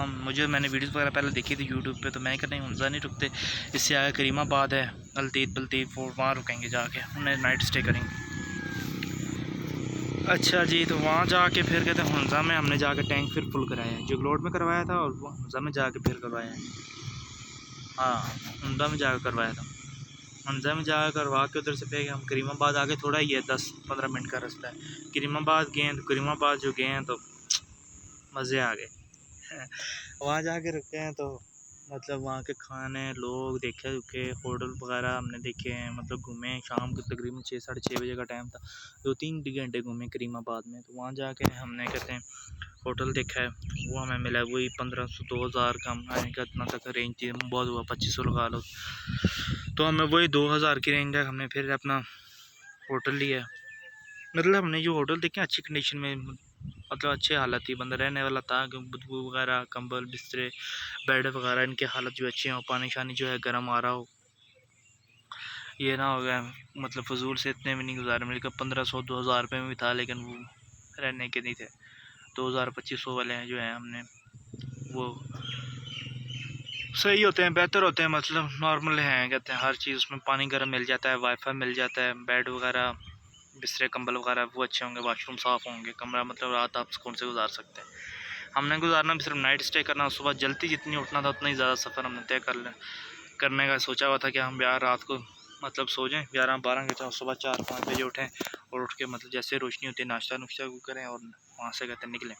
मैंने वीडियोस वगैरह पहले देखी थी यूट्यूब पे, तो मैं कह नहीं हमजा नहीं रुकते, इससे आगे करीमाबाद है, लतीफ़ वहाँ रुकेंगे, जाके उन्हें नाइट स्टे करेंगे। अच्छा जी तो वहाँ जाके फिर कहते हैं हमजा में हमने जाके टैंक फिर फुल कराया है, जगलोट में करवाया था और वो हमजा में जाके फिर करवाया है। हाँ हमजा में जाकर करवाया था, हमजा में जाकर करवा के उधर से फिर हम करीमाबाद आगे थोड़ा ही है, 10-15 मिनट का रास्ता है। करीमाबाद गए तो करीमाबाद जो गए हैं तो मज़े आ गए वहाँ जाके रुके हैं तो मतलब वहाँ के खाने लोग देखे दुखे, होटल वगैरह हमने देखे हैं, मतलब घूमे। शाम को तकरीबन 6-6:30 बजे का टाइम था, 2-3 घंटे घूमे करीमाबाद में। तो वहाँ जाके हमने कहते हैं होटल देखा है, वो हमें मिला वही 1500-2000 का, हम आने का इतना तक रेंज थी, बहुत हुआ 2500 लगा लो, तो हमें वही 2000 की रेंज है। हमने फिर अपना होटल लिया, मतलब हमने जो होटल देखे अच्छी कंडीशन में, मतलब अच्छी हालत थी, बंदा रहने वाला था, बदबू वगैरह, कंबल बिस्तरे बेड वगैरह इनकी हालत जो अच्छी हो, पानी शानी जो है गर्म आ रहा हो, ये ना हो गया मतलब फजूल से इतने में नहीं गुजारे। मेरे को 1500-2000 रुपये में भी था, लेकिन वो रहने के नहीं थे। 2000-2500 वाले हैं जो हैं हमने वो सही होते हैं, बेहतर होते हैं, मतलब नॉर्मल हैं, कहते हैं हर चीज़ उसमें पानी गर्म मिल जाता है, वाईफाई मिल जाता है, बेड वगैरह बिस्तरे कंबल वगैरह वो अच्छे होंगे, वाशरूम साफ़ होंगे, कमरा मतलब रात आप सुकून से गुजार सकते हैं। हमने गुजारना भी सिर्फ नाइट स्टे करना, सुबह जल्दी जितनी उठना था उतना ही ज़्यादा सफ़र हमने तय करने का सोचा हुआ था कि हम यार रात को मतलब सो जाएँ 11-12 के, सुबह 4-5 बजे उठें और उठ के मतलब जैसे रोशनी होती है नाश्ता नुश्ता करें और वहाँ से कहते निकलें।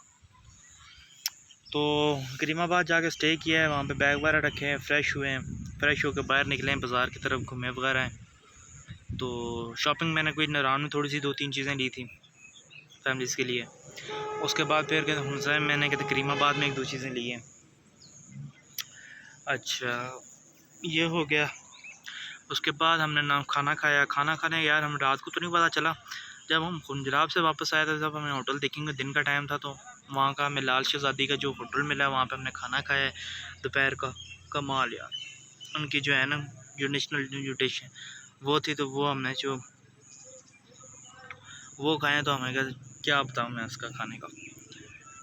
तो करीमाबाद जाके स्टे किया है, वहाँ पे बैग वगैरह रखे हैं, फ्रेश हुए हैं, फ्रेश होकर बाहर निकले हैं, बाज़ार की तरफ घूमे वगैरह हैं। तो शॉपिंग मैंने कोई नारायण में थोड़ी सी 2-3 चीज़ें ली थी फैमिलीज़ के लिए। उसके बाद फिर कहते हमजा मैंने कहते करीमाबाद में 1-2 चीज़ें ली हैं। अच्छा, ये हो गया। उसके बाद हमने ना खाना खाया। खाना खाने यार हमें रात को तो नहीं पता चला, जब हम खुंजराब से वापस आए थे तब हमें होटल देखेंगे, दिन का टाइम था, तो वहाँ का हमें लाल शहज़ादी का जो होटल मिला वहाँ पे हमने खाना खाया है दोपहर का। कमाल यार, उनकी जो है ना जो नेशनल जो डिश है वो थी, तो वो हमने जो वो खाएँ तो हमें क्या बताऊँ मैं उसका खाने का।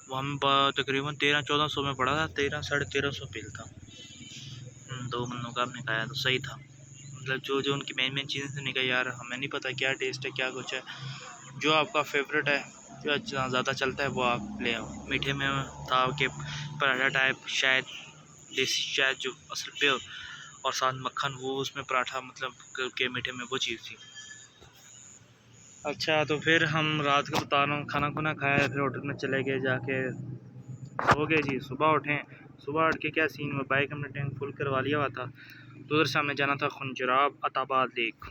वो हमें तकरीबन 1300-1400 में पड़ा था, 1300-1350 बिल था। 2 बंदों का हमने खाया तो सही था। मतलब जो जो उनकी मेन मेन चीज़ें थी, कहा यार हमें नहीं पता क्या टेस्ट है क्या कुछ है, जो आपका फेवरेट है जो अच्छा ज़्यादा चलता है वो आप ले आओ। मीठे में था कि पराठा टाइप शायद, देसी शायद जो असल पे, और साथ मक्खन, वो उसमें पराठा मतलब के मीठे में वो चीज़ थी। अच्छा, तो फिर हम रात को बता रहा हूँ खाना खुना खाया, फिर होटल में चले गए, जाके सो गए जी। सुबह उठें, सुबह उठ के क्या सीन हुआ, बाइक हमने टैंक फुल करवा लिया हुआ था, तो उधर से हमें जाना था खुंजराब अताबाद लेक।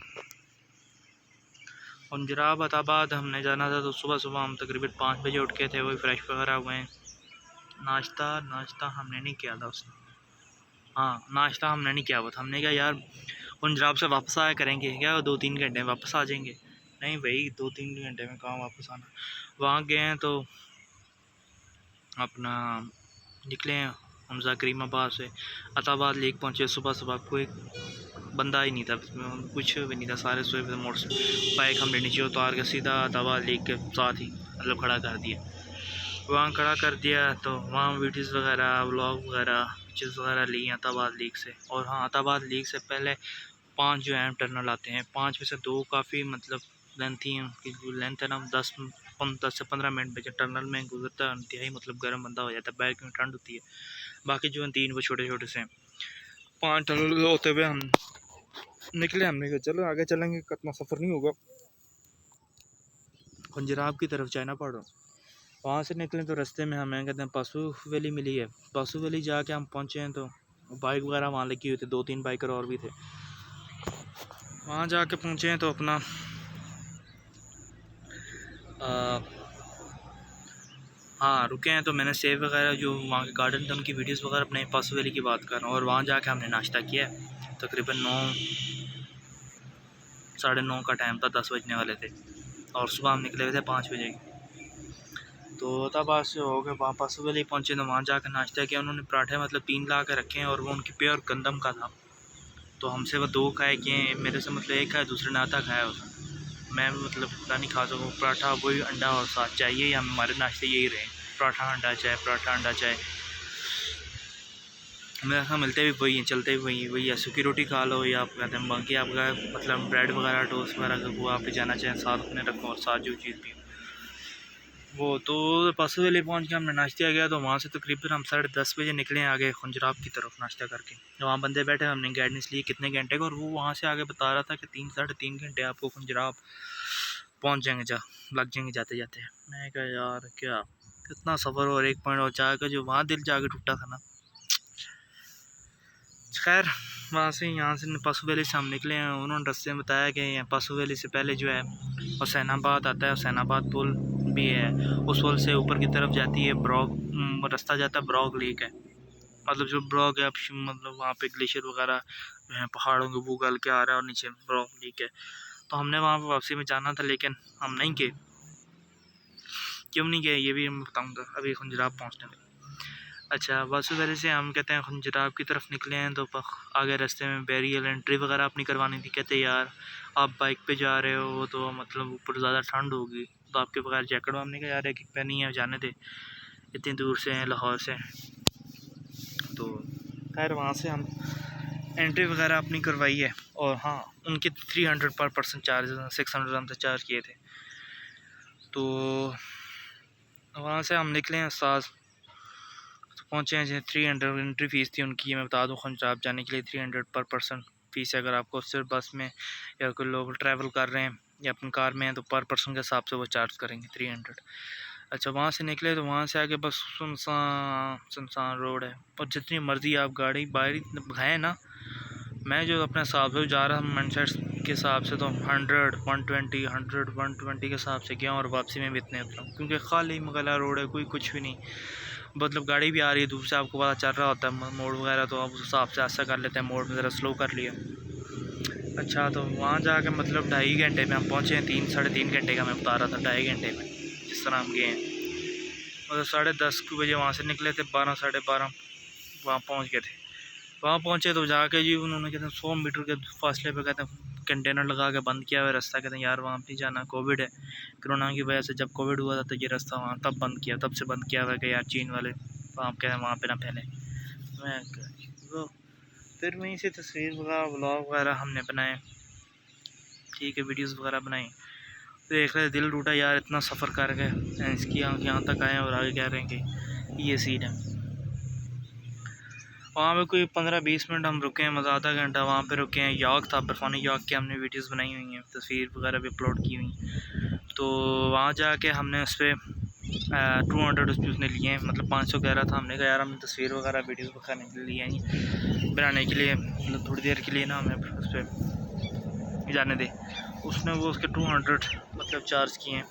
खुंजराब अताबाद हमने जाना था, तो सुबह सुबह हम तकरीबन 5 बजे उठ के थे, वही फ्रेश वगैरह हुए हैं। नाश्ता नाश्ता हमने नहीं किया था उसने, हाँ नाश्ता हमने नहीं किया हुआ था। हमने कहा यार पंजाब से वापस आया करेंगे क्या, 2-3 घंटे में वापस आ जाएंगे। नहीं भाई, 2-3 घंटे में कहाँ वापस आना। वहाँ गए हैं तो अपना निकले हैं हमजा करीमाबाद से, अताबाद लेक पहुँचे। सुबह सुबह कोई बंदा ही नहीं था, कुछ भी नहीं था, सारे सोए थे। मोटर बाइक हमने नीचे उतार के सीधा अताबाद लेक के साथ ही मतलब खड़ा कर दिया। वहाँ खड़ा कर दिया तो वहाँ वीडियोज़ वगैरह, व्लॉग वगैरह, पिक्चर्स वगैरह ली अताबाद लेक से। और हाँ, अताबाद लेक से पहले 5 जो हैं टनल आते हैं, 5 में से 2 काफ़ी मतलब लेंथी हैं, उनकी जो लेंथ है ना 10 से 15 मिनट में टनल में गुजरता है, इंतहाई मतलब गर्म बंदा हो जाता है, बाइक में ठंड होती है। बाकी जो हैं 3 वो छोटे छोटे से हैं। 5 टनल होते हुए हम निकले। हमने कहा चलो आगे चलेंगे, कितना सफ़र नहीं होगा। पंजाब की तरफ चाइना पहाड़ों, वहाँ से निकले तो रास्ते में हमें कहते हैं पासू वैली मिली है। पासू वैली जाके हम पहुँचे हैं, तो बाइक वगैरह वहाँ लगी हुई थी, 2-3 बाइकर और भी थे। वहाँ जाके पहुँचे हैं तो अपना हाँ रुके हैं, तो मैंने सेब वगैरह जो वहाँ के गार्डन थे उनकी वीडियोस वगैरह अपने पासू वैली की बात कर रहा हूँ। और वहाँ जाके हमने नाश्ता किया, तकरीबन 9-9:30 का टाइम था, 10 बजने वाले थे, और सुबह हम निकले हुए थे 5 बजे। तो तब आज से हो गए वहाँ पासू वैली पहुँचे, तो वहाँ जाकर नाश्ता किया। उन्होंने पराठे मतलब 3 ला के रखे हैं, और वो उनकी प्योर गंदम का था। तो हमसे वो 2 खाए किए, मेरे से मतलब 1 खाया, दूसरे ने आधा खाया होता। मैं मतलब इतना नहीं खा सकूँ। पराठा वही अंडा और साथ चाहिए, या हमारे नाश्ते यही रहे, पराठा अंडा चाय, पराठा अंडा चाय। मेरे यहाँ मिलते भी वही हैं, चलते भी वही है। सूखी रोटी खा लो, या आप कहते हैं बाकी आपका मतलब ब्रेड वगैरह, टोस्ट वगैरह वो आप जाना चाहें साथ अपने रखो, और साथ जो चीज़ भी वो। तो पासू वैली पहुँच के हमने नाश्ता किया, तो वहाँ से तकरीबन हम 10:30 बजे निकले आगे खुंजराब की तरफ नाश्ता करके। तो वहाँ बंदे बैठे, हमने गाइडेंस ली कितने घंटे का, और वो वहाँ से आगे बता रहा था कि 3-3.5 घंटे आपको खुंजराब पहुँच जाएंगे, लग जाएंगे जाते जाते। मैं कहा यार क्या कितना सफ़र, और 1 पॉइंट और जाकर जो वहाँ दिल जाके टूटा था ना। खैर वहाँ से यहाँ से पासू वैली से हम निकले हैं। उन्होंने रास्ते में बताया कि पासू वैली से पहले जो है हुसैनाबाद आता है, हुसैनाबाद पुल भी है, उस पुल से ऊपर की तरफ जाती है ब्रॉग, रास्ता जाता है ब्रॉग लेक है। मतलब जो ब्रॉग है मतलब वहाँ पे ग्लेशियर वगैरह जो है पहाड़ों के वो गल के आ रहा है, और नीचे ब्रॉग लेक है। तो हमने वहाँ पर वापसी में जाना था, लेकिन हम नहीं गए। क्यों नहीं गए ये भी मैं बताऊँगा अभी खुंजराब पहुँचने में। अच्छा, पासू वैली से हम कहते हैं खुंजराब की तरफ निकले हैं, तो आगे रास्ते में बैरियर एंट्री वगैरह अपनी करवानी थी। कहते यार आप बाइक पे जा रहे हो तो मतलब ऊपर ज़्यादा ठंड होगी, तो आपके बगैर जैकेट, हमने कहा यार एक पहनी है, जाने दे, इतनी दूर से हैं लाहौर से। तो खैर वहाँ से हम एंट्री वगैरह अपनी करवाई है, और हाँ उनके 300 पर पर्सन चार्ज, 600 हमसे चार्ज किए थे। तो वहाँ से हम निकले हैं साथ, तो पहुँचे हैं। 300 एंट्री फ़ीस थी उनकी, मैं बता दूँ खुंजराब जाने के लिए 300 पर पर्सन फ़ीस है। अगर आपको सिर्फ बस में या कोई लोग ट्रैवल कर रहे हैं या अपनी कार में हैं, तो पर पर्सन के हिसाब से वो चार्ज करेंगे 300। अच्छा, वहाँ से निकले तो वहाँ से आगे बस सुनसान रोड है, और जितनी मर्ज़ी आप गाड़ी बाहरी है ना। मैं जो अपने हिसाब से जा रहा था माइंडसेट के हिसाब से, तो 100, 120 के हिसाब से गया, और वापसी में भी इतने उतना, क्योंकि खाली मगला रोड है, कोई कुछ भी नहीं। मतलब गाड़ी भी आ रही है दूर से, आपको पता चल रहा होता है मोड़ वगैरह, तो आप उस हिसाब से ऐसा कर लेते हैं, मोड़ में ज़रा स्लो कर लिया। अच्छा, तो वहाँ जाके मतलब 2.5 घंटे में हम पहुँचे हैं। 3-3.5 घंटे का मैं बता रहा था, 2.5 घंटे में जिस तरह हम गए हैं। मतलब 10:30 बजे वहाँ से निकले थे, 12 साढ़े 12 वहाँ पहुँच गए थे। वहाँ पहुँचे तो जाके जी उन्होंने कहते हैं 100 मीटर के फासले पे कहते हैं कंटेनर लगा के बंद किया हुआ रास्ता। कहते हैं यार वहाँ नहीं जाना, कोविड है। कोरोना की वजह से जब कोविड हुआ था तो ये रास्ता वहाँ तब बंद किया, तब से बंद किया हुआ है कि यार चीन वाले वहाँ कहते हैं वहाँ पे ना फैले। मैं वो फिर वहीं से तस्वीर वगैरह व्लॉग वगैरह हमने बनाए, ठीक है, वीडियोज़ वगैरह बनाई। तो देख रहे दिल टूटा यार, इतना सफ़र कर गए इसकी यहाँ तक आए और आगे कह रहे हैं कि ये सीन है। वहाँ पे कोई 15-20 मिनट हम रुके हैं, मतलब आधा घंटा वहाँ पे रुके हैं। याक था, बर्फानी याक की हमने वीडियोस बनाई हुई हैं, तस्वीर वगैरह भी अपलोड की हुई। तो वहाँ जाके हमने उस पर 200 उसने लिए हैं, मतलब 500 कह रहा था। हमने कहा यार हमने तस्वीर वगैरह वीडियोस बनाने के लिए हैं, बनाने के लिए मतलब थोड़ी देर के लिए ना हमें उस पर जाने दे। उसने वो उसके 200 मतलब चार्ज किए हैं।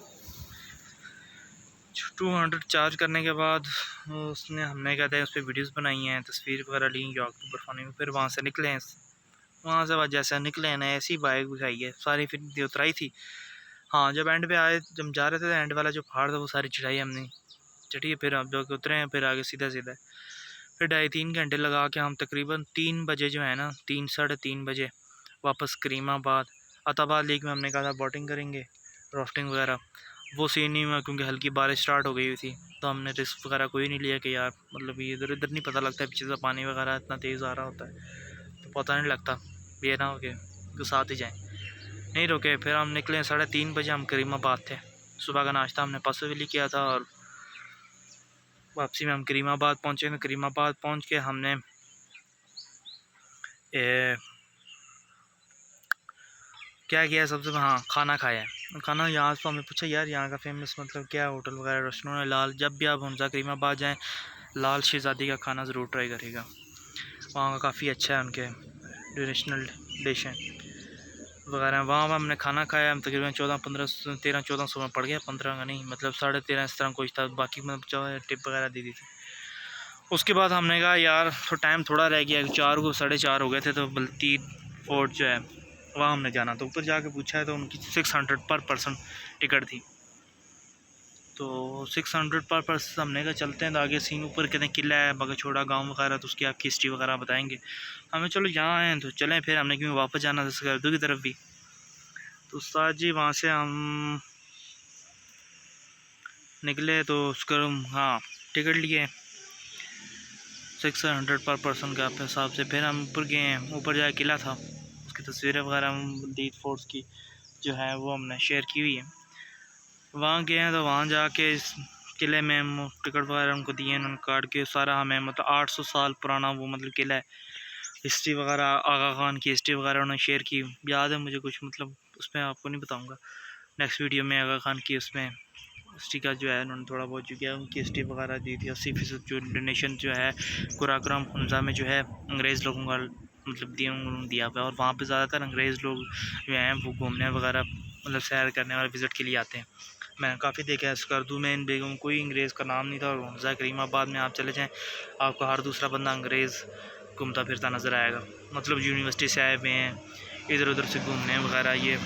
200 चार्ज करने के बाद उसने हमने कहते हैं उस पर वीडियोज़ बनाई हैं, तस्वीर वगैरह ली अक्टूबर फानी में। फिर वहाँ से निकले हैं, वहाँ से जैसे निकले हैं ना ऐसी बाइक उठाई है सारी, फिर उतराई थी। हाँ, जब एंड पे आए, जब जा रहे थे एंड वाला जो पहाड़ था वो सारी चढ़ाई हमने चढ़ी है। फिर अब जो उतरे हैं फिर आगे सीधा सीधा फिर 2.5-3 घंटे लगा के हम तकरीबन 3 बजे जो है ना, 3-3:30 बजे वापस करीमाबाद अताबाद लेक में हमने कहा था बोटिंग करेंगे, राफ्टिंग वगैरह। वो सीन नहीं हुआ क्योंकि हल्की बारिश स्टार्ट हो गई हुई थी, तो हमने रिस्क वगैरह कोई नहीं लिया कि यार मतलब ये इधर इधर नहीं पता लगता है, पीछे से पानी वगैरह इतना तेज़ आ रहा होता है तो पता नहीं लगता, ये ना हो के तो साथ ही जाएँ। नहीं रुके, फिर हम निकले 3:30 बजे। हम करीमाबाद थे, सुबह का नाश्ता हमने पसवेली किया था और वापसी में हम करीमाबाद पहुँचे। तो करीमाबाद पहुँच के हमने क्या किया सबसे, हाँ, खाना खाया है। खाना यहाँ से हमें पूछा यार यहाँ का फेमस मतलब क्या है, होटल वगैरह रेस्टोरेंट। लाल, जब भी आप हमजा करीमाबाद जाएँ लाल शहज़ादी का खाना ज़रूर ट्राई करिएगा, वहाँ का काफ़ी अच्छा है, उनके ट्रेडिशनल डिश हैं वगैरह। वहाँ पर हमने खाना खाया, हम तकरीबन 1300 में पड़ गया, 15 का नहीं, मतलब 13.5 इस तरह कुछ था, बाकी मतलब टिप वगैरह दे दी थी। उसके बाद हमने कहा यार तो टाइम थोड़ा रह गया, 4 को 4:30 हो गए थे, तो बल्ती फोर्ट जो है वहाँ हमने जाना। तो ऊपर जाके पूछा है तो उनकी 600 पर पर्सन टिकट थी। तो 600 पर पर्सन हमने कहा चलते हैं, तो आगे सीन ऊपर कहते हैं किला है बगछोड़ा गांव वगैरह, तो उसकी आपकी हिस्ट्री वगैरह बताएंगे हमें। चलो यहाँ आए तो चलें, फिर हमने क्योंकि वापस जाना था स्कर्दू की तरफ भी। तो उस्ताद जी वहाँ से हम निकले तो उसका हाँ टिकट लिए 600 पर पर्सन के हिसाब से। फिर हम ऊपर गए हैं, ऊपर जाके किला था, उसकी तस्वीरें वगैरह बल्तीत फोर्ट की जो है वो हमने शेयर की हुई है। वहाँ गए हैं तो वहाँ जाके इस किले में हम टिकट वगैरह उनको दिए, उन्होंने काट के सारा हमें मतलब 800 साल पुराना वो मतलब किला है, हिस्ट्री वगैरह आगा खान की हिस्ट्री वगैरह उन्होंने शेयर की। याद है मुझे कुछ, मतलब उसमें आपको नहीं बताऊँगा, नेक्स्ट वीडियो में आगा खान की उसमें हिस्ट्री का जो है उन्होंने थोड़ा बहुत जो किया, उनकी हिस्ट्री वगैरह दी थी। 80% जो डोनेशन जो है कुराक्रम हमजा में जो है अंग्रेज़ लोगों का मतलब उन्होंने दिया हुआ है। और वहाँ पे ज़्यादातर अंग्रेज़ लोग जो हैं वो घूमने वगैरह मतलब सैर करने वाले विज़िट के लिए आते हैं। मैंने काफ़ी देखा है स्कर्दू में इन बेगम कोई अंग्रेज़ का नाम नहीं था, और हमजा करीमाबाद में आप चले जाएँ आपको हर दूसरा बंदा अंग्रेज़ घूमता फिरता नज़र आएगा। मतलब यूनिवर्सिटी से आए हुए हैं, इधर उधर से घूमने वगैरह, ये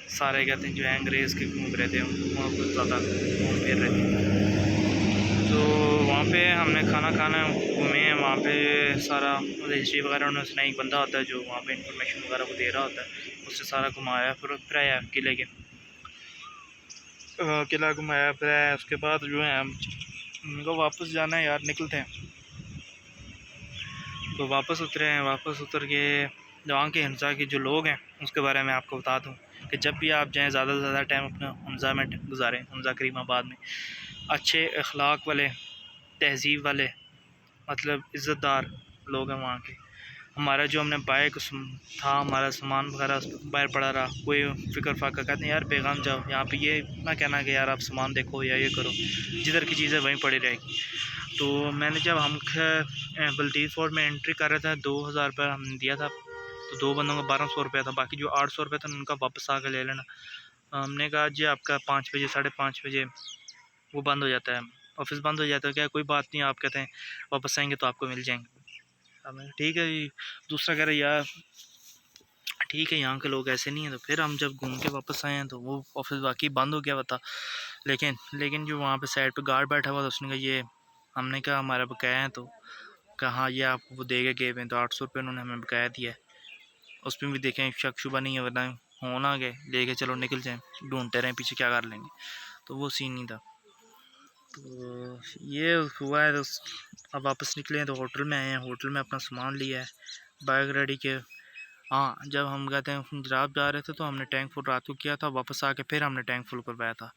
सारे कहते हैं जो है अंग्रेज़ के घूम रहे थे, वहाँ पर ज़्यादा घूम फिर रहे थे। तो वहाँ पे हमने खाना घूमे हैं, वहाँ पे सारा हिस्ट्री वगैरह उन्होंने सुना। एक बंदा होता है जो वहाँ पे इंफॉर्मेशन वगैरह को दे रहा होता है, उससे सारा घुमाया फिर आया किले के किला घुमाया फिर आया। उसके बाद जो है उनको वापस जाना है यार, निकलते हैं। तो वापस उतरे हैं, वापस उतर के वहाँ के हमजा के जो लोग हैं उसके बारे में आपको बता दूँ कि जब भी आप जाएँ ज़्यादा से ज़्यादा टाइम अपना हमजा में गुजारें। हमजा करीमाबाद में अच्छे अखलाक वाले, तहज़ीब वाले, मतलब इज़्ज़तदार लोग हैं वहाँ के। हमारा जो हमने बाइक था, हमारा सामान वगैरह बाहर पड़ा रहा, कोई फ़िक्र फाका कहते हैं यार बेगम जाओ, यहाँ पे ये ना कहना कि यार आप सामान देखो या ये करो, जिधर की चीज़ें वहीं पड़ी रहेगी। तो मैंने जब हम बल्तीत फोर्ट में एंट्री कर रहे थे 2000 रुपये हमने दिया था, तो 2 बंदों का 1200 रुपया था, बाकी जो 800 रुपये था उनका वापस आकर ले लेना। हमने कहा जी आपका 5 बजे 5:30 बजे वो बंद हो जाता है, ऑफिस बंद हो जाता है, क्या कोई बात नहीं, आप कहते हैं वापस आएंगे तो आपको मिल जाएंगे। हमें ठीक है जी। दूसरा कह रहे यार ठीक है यहाँ के लोग ऐसे नहीं हैं। तो फिर हम जब घूम के वापस आए हैं तो वो ऑफिस वाकई बंद हो गया हुआ था, लेकिन जो वहाँ पे साइड पे गार्ड बैठा हुआ था उसने कहा ये, हमने कहा हमारा बकाया है, तो कहा ये आपको वो दे के गए हैं, तो 800 रुपये उन्होंने हमें बकाया दिया है। उसमें भी देखें शक शुबा नहीं है, वरना हो ना गए लेके चलो निकल जाएँ, ढूंढते रहें पीछे क्या कर लेंगे, तो वो सीन नहीं था। तो ये हुआ है। तो अब वापस निकले हैं तो होटल में आए हैं, होटल में अपना सामान लिया है, बैग रेडी के। हाँ, जब हम गए थे पंजाब जा रहे थे तो हमने टैंक फुल रात को किया था, वापस आके फिर हमने टैंक फुल करवाया था।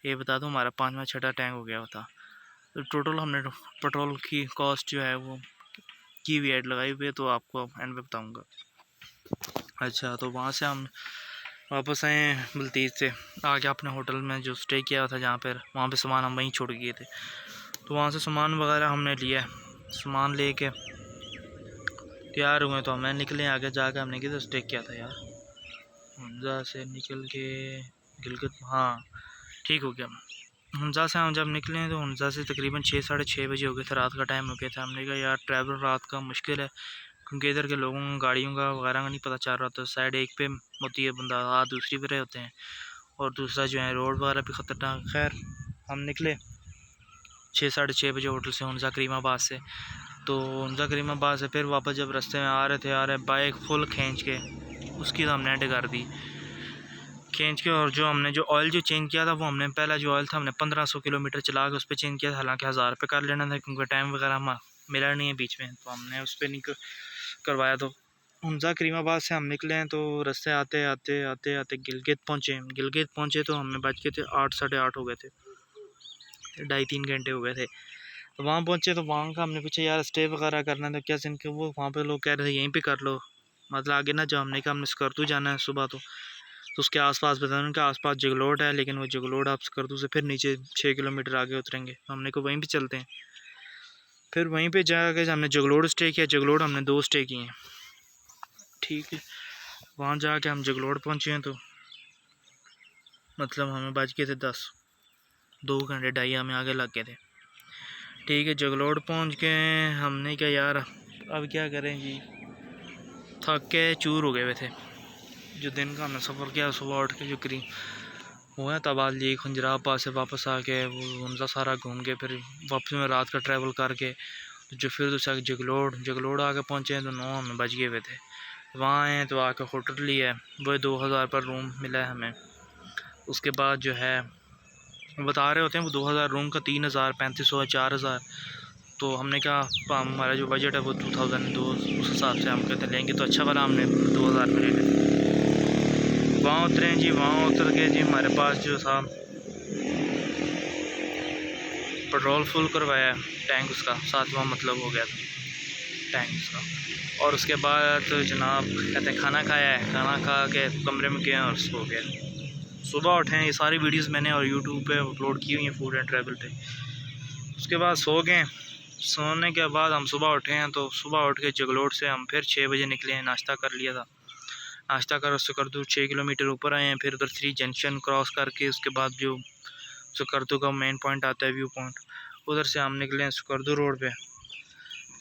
ये बता दूँ हमारा 5वां 6वां टैंक हो गया था। तो टोटल हमने पेट्रोल की कॉस्ट जो है वो की भी ऐड लगाई हुई है, तो आपको एंड में बताऊँगा। अच्छा, तो वहाँ से हम वापस आए बल्तीज से आके अपने होटल में जो स्टे किया था जहाँ पर, वहाँ पे सामान हम वहीं छोड़ गए थे। तो वहाँ से सामान वगैरह हमने लिया, सामान लेके तैयार हुए तो हमें निकले। आगे जाकर हमने किधर स्टे किया था यार, हमजा से निकल के गिलगित, हाँ ठीक हो गया। हमजा से हम जब निकले तो हमजा से तकरीबन 6 साढ़े 6 बजे हो गए थे, रात का टाइम हो गया था। हमने कहा यार ट्रैवल रात का मुश्किल है, क्योंकि इधर के लोगों गाड़ियों का वगैरह का नहीं पता चल रहा था। साइड एक पे होती है बंदा, हाथ दूसरी पे होते हैं, और दूसरा जो है रोड वगैरह भी ख़तरनाक। खैर हम निकले 6 साढ़े 6 बजे होटल से हमजा करीमाबाद से। तो हमजा करीमाबाद से फिर वापस जब रास्ते में आ रहे बाइक फुल खींच के उसकी तो हमने एंड कर दी खींच के। और जो हमने ऑयल जो चेंज किया था वो हमने पहला जो ऑयल था हमने 1500 किलोमीटर चला के उस पर चेंज किया था। हालांकि 1000 रुपये कर लेना था, क्योंकि टाइम वगैरह हम मिला नहीं है बीच में, तो हमने उस पर नहीं करवाया। तो हमजा करीमाबाद से हम निकले हैं, तो रास्ते आते आते आते आते गिलगित पहुँचे तो हमें बज के थे 8 साढ़े 8 हो गए थे, 2.5-3 घंटे हो गए थे। तो वहाँ पहुँचे तो वहाँ का हमने पूछा यार स्टे वगैरह करना था क्या जिनके, वो वहाँ पे लोग कह रहे थे यहीं पे कर लो, मतलब आगे ना जाओ। हमने कहा हमने स्कर्दू जाना है सुबह, तो उसके आसपास बताया उनके आसपास जगलोट है, लेकिन वो जगलोट आप स्कर्दू से फिर नीचे 6 किलोमीटर आगे उतरेंगे। हमने कहा वहीं पे चलते हैं। फिर वहीं पे जाके हमने जगलोट स्टे किया। जगलोट हमने 2 स्टे किए हैं, ठीक है। वहाँ जाके हम जगलोट पहुँचे हैं तो मतलब हमें बज गए थे 10, 2 घंटे 2.5 हमें आगे लग गए थे, ठीक है। जगलोट पहुँच के हमने क्या यार अब क्या करें जी, थक के चूर हो गए हुए थे। जो दिन का हमने सफ़र किया सुबह उठ के जो करीब हुआ है तबादली खंजराबाद से वापस आके वो हमजा सारा घूम के फिर वापस में रात का ट्रैवल करके जो फिर दूसरा जगलोट आके पहुँचे हैं तो 9 हमें बज गए हुए थे। वहाँ आए तो आके होटल लिया है, वो 2000 पर रूम मिला है हमें। उसके बाद जो है बता रहे होते हैं वो 2000 रूम का 3000 3500 4000। तो हमने कहा हमारा जो बजट है वो 2002, उस हिसाब से हम कहते लेंगे तो अच्छा वाला हमने 2000 में ले लिया। वहाँ उतरे जी, वहाँ उतर के जी हमारे पास जो था पेट्रोल फुल करवाया, टैंक उसका 7वां मतलब हो गया था टैंक उसका। और उसके बाद तो जनाब कहते हैं खाना खाया है, खाना खा के कमरे में गए और सो गए। सुबह उठे हैं, ये सारी वीडियोस मैंने और यूट्यूब पे अपलोड की हुई हैं फूड एंड ट्रैवल पे। उसके बाद सो गए, सोने के बाद हम सुबह उठे हैं। तो सुबह उठ के जगलोट से हम फिर 6 बजे निकले हैं, नाश्ता कर लिया था। नाश्ता कर सकरदू 6 किलोमीटर ऊपर आए हैं, फिर उधर 3 जंक्शन क्रॉस करके उसके बाद जो सकरदू का मेन पॉइंट आता है व्यू पॉइंट, उधर से हम निकले हैं सकरदू रोड पे।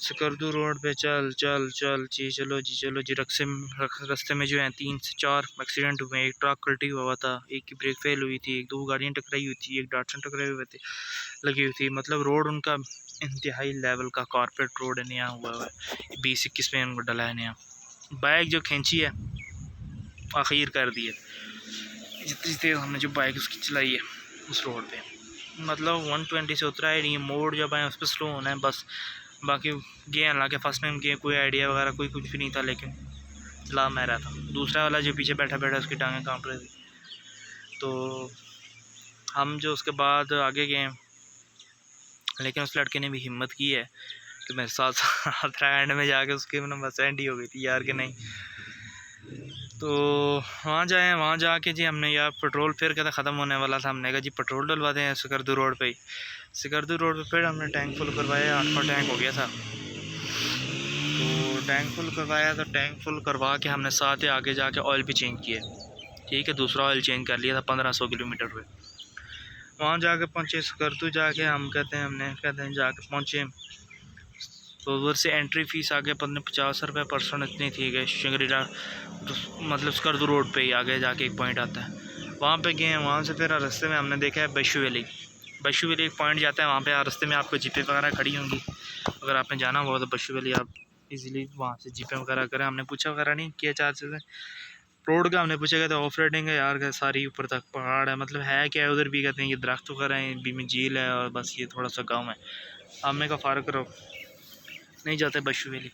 सकरदू रोड पे चल जी चलो जी रास्ते में जो है 3 से 4 एक्सीडेंट हुए। एक ट्रक पलटी हुआ था, एक की ब्रेक फेल हुई थी, 2 गाड़ियाँ टकराई हुई थी, एक डाटसन टकराए हुए थे लगी हुई थी। मतलब रोड उनका इंतहाई लेवल का कॉर्पोरेट रोड नया हुआ है, 20-21 में उनको डला है नया। बाइक जो खींची है आखिर कर दी है, जितनी तेज़ हमने जो बाइक उसकी चलाई है उस रोड पे, मतलब 120 से उतरा है नहीं। मोड़ जब आए उस पर स्लो होना है बस। बाकी गए हालांकि फर्स्ट टाइम गए, कोई आइडिया वगैरह कोई कुछ भी नहीं था, लेकिन चला मैं रहा था। दूसरा वाला जो पीछे बैठा उसकी टांगें कांप रही थी। तो हम जो उसके बाद आगे गए, लेकिन उस लड़के ने भी हिम्मत की है कि मेरे साथ साथ एंड में जाके उसकी बस एंड ही हो गई थी यार कि नहीं। तो वहाँ जाके जी हमने यार पेट्रोल फिर कहता ख़त्म होने वाला था। हमने कहा जी पेट्रोल डलवाते हैं सकरदू रोड पे ही। सकरदू रोड पे फिर हमने टैंक फुल करवाया, 8वां टैंक हो गया था। तो टैंक फुल करवाया, तो टैंक फुल करवा के हमने साथ ही आगे जाके ऑयल भी चेंज किया, ठीक है। दूसरा ऑयल चेंज कर लिया था 1500 किलोमीटर पे। वहाँ जाके पहुँचे स्कर्दू, जाके हम कहते हैं जाके पहुँचे तो उधर से एंट्री फ़ीस आगे 50 रुपये पर्सन इतनी थी कि शिंगरीला मतलब स्कर्दू रोड पे ही आगे जाके एक पॉइंट आता है, वहाँ पे गए हैं। वहाँ से फिर रास्ते में हमने देखा है बशू वैली एक पॉइंट जाता है, वहाँ पे रास्ते में आपको जीपें वगैरह खड़ी होंगी, अगर आपने जाना हुआ तो बशू वैली आप इजीली वहाँ से जीपें वगैरह करें। हमने पूछा वगैरह नहीं किया चार्जेस है रोड का, हमने पूछा कहते ऑफ राइडिंग है यार, सारी ऊपर तक पहाड़ है, मतलब है क्या है उधर भी, कहते हैं ये दरख्त वगैरह हैं, बीच में झील है और बस ये थोड़ा सा गाँव है। हमने कहा फ़ारक करो, नहीं जाते बशू वैली।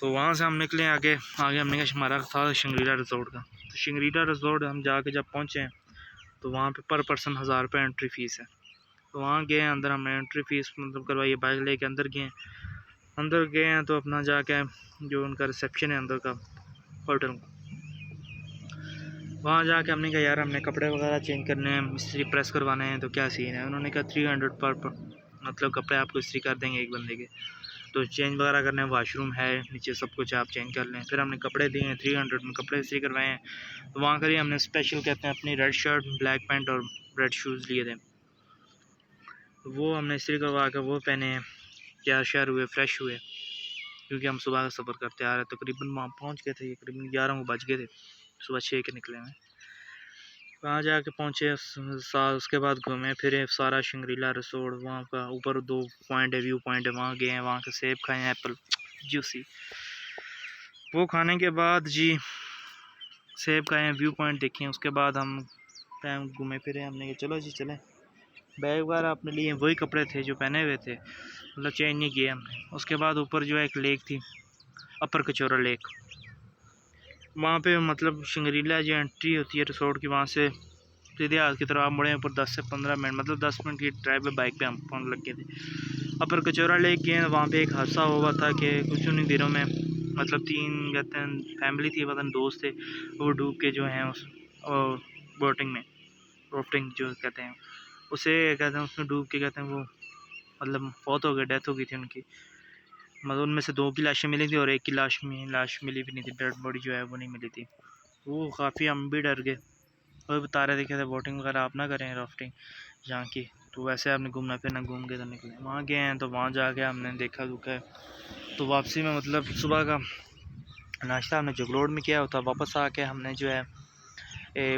तो वहाँ से हम निकले आगे हमने कहा हमारा था शिंगरीला रिजॉर्ट का। तो शिंगरीला रिजॉर्ट हम जाके जब पहुँचे तो वहाँ पे पर पर्सन 1000 रुपये एंट्री फ़ीस है। तो वहाँ गए अंदर, हमने एंट्री फ़ीस मतलब करवाई, बाइक लेके अंदर गए हैं तो अपना जाके जो उनका रिसेप्शन है अंदर का होटल, वहाँ जाके हमने कहा यार हमने कपड़े वगैरह चेंज करने हैं, इस्त्री प्रेस करवाने हैं, तो क्या सीन है। उन्होंने कहा 300 पर मतलब कपड़े आपको इस्त्री कर देंगे एक बंदे के, तो चेंज वगैरह करने वाशरूम है नीचे, सब कुछ आप चेंज कर लें। फिर हमने कपड़े दिए हैं 300 में, कपड़े इस्त्री करवाए हैं। तो वहाँ करिए हमने स्पेशल कहते हैं अपनी रेड शर्ट, ब्लैक पैंट और रेड शूज़ लिए थे, तो वो हमने इस्त्री करवा कर वो पहने हैं। तैयार श्यार हुए, फ्रेश हुए, क्योंकि हम सुबह का सफ़र करते आ रहे हैं। तकरीबन वहाँ पहुँच गए थे, तकरीबन 11 बज गए थे, सुबह 6 के निकले हैं। वहाँ जाके पहुँचे, उसके बाद घूमे फिरे सारा शिंगरीला रिसोर्ट। वहाँ का ऊपर 2 पॉइंट है, व्यू पॉइंट है, वहाँ गए हैं, वहाँ के सेब खाए हैं, एप्पल जूसी। वो खाने के बाद जी सेब खाए हैं, व्यू पॉइंट देखे हैं, उसके बाद हम टाइम घूमे फिरे। हमने कहा चलो जी चलें। बैग वगैरह अपने लिए वही कपड़े थे जो पहने हुए थे, मतलब चेंज नहीं किए हमने। उसके बाद ऊपर जो है एक लेक थी, अपर कचौरा लेक, वहाँ पे मतलब शिंगरीला जो एंट्री होती है रिसोर्ट की, वहाँ से सीधे हाथ की तरफ आप मुड़े ऊपर 10 से 15 मिनट, मतलब 10 मिनट की ड्राइव पे बाइक पे हम पहुँच लग गए थे। अपर कचौरा लेक गए, वहाँ पे एक हादसा हुआ था कि कुछ उन्हीं दिनों में मतलब 3 कहते हैं फैमिली थी, वतन दोस्त थे, वो डूब के जो हैं उस बोटिंग में, राफ्टिंग जो कहते हैं उसे, कहते हैं उसमें डूब के कहते हैं वो मतलब फौत हो गए, डेथ हो गई थी उनकी। मतलब उनमें से 2 की लाशें मिली थी और एक की लाश मिली भी नहीं थी, डेड बॉडी जो है वो नहीं मिली थी। वो काफ़ी हम भी डर गए। वो बता रहे थे कहते बोटिंग वगैरह आप ना करें, राफ्टिंग जहाँ की, तो वैसे आपने घूमना फिरना घूम के तो निकले। वहाँ गए हैं तो वहाँ जाके हमने देखा दुखा है। तो वापसी में मतलब सुबह का नाश्ता हमने जगलोड में किया होता, वापस आके हमने जो है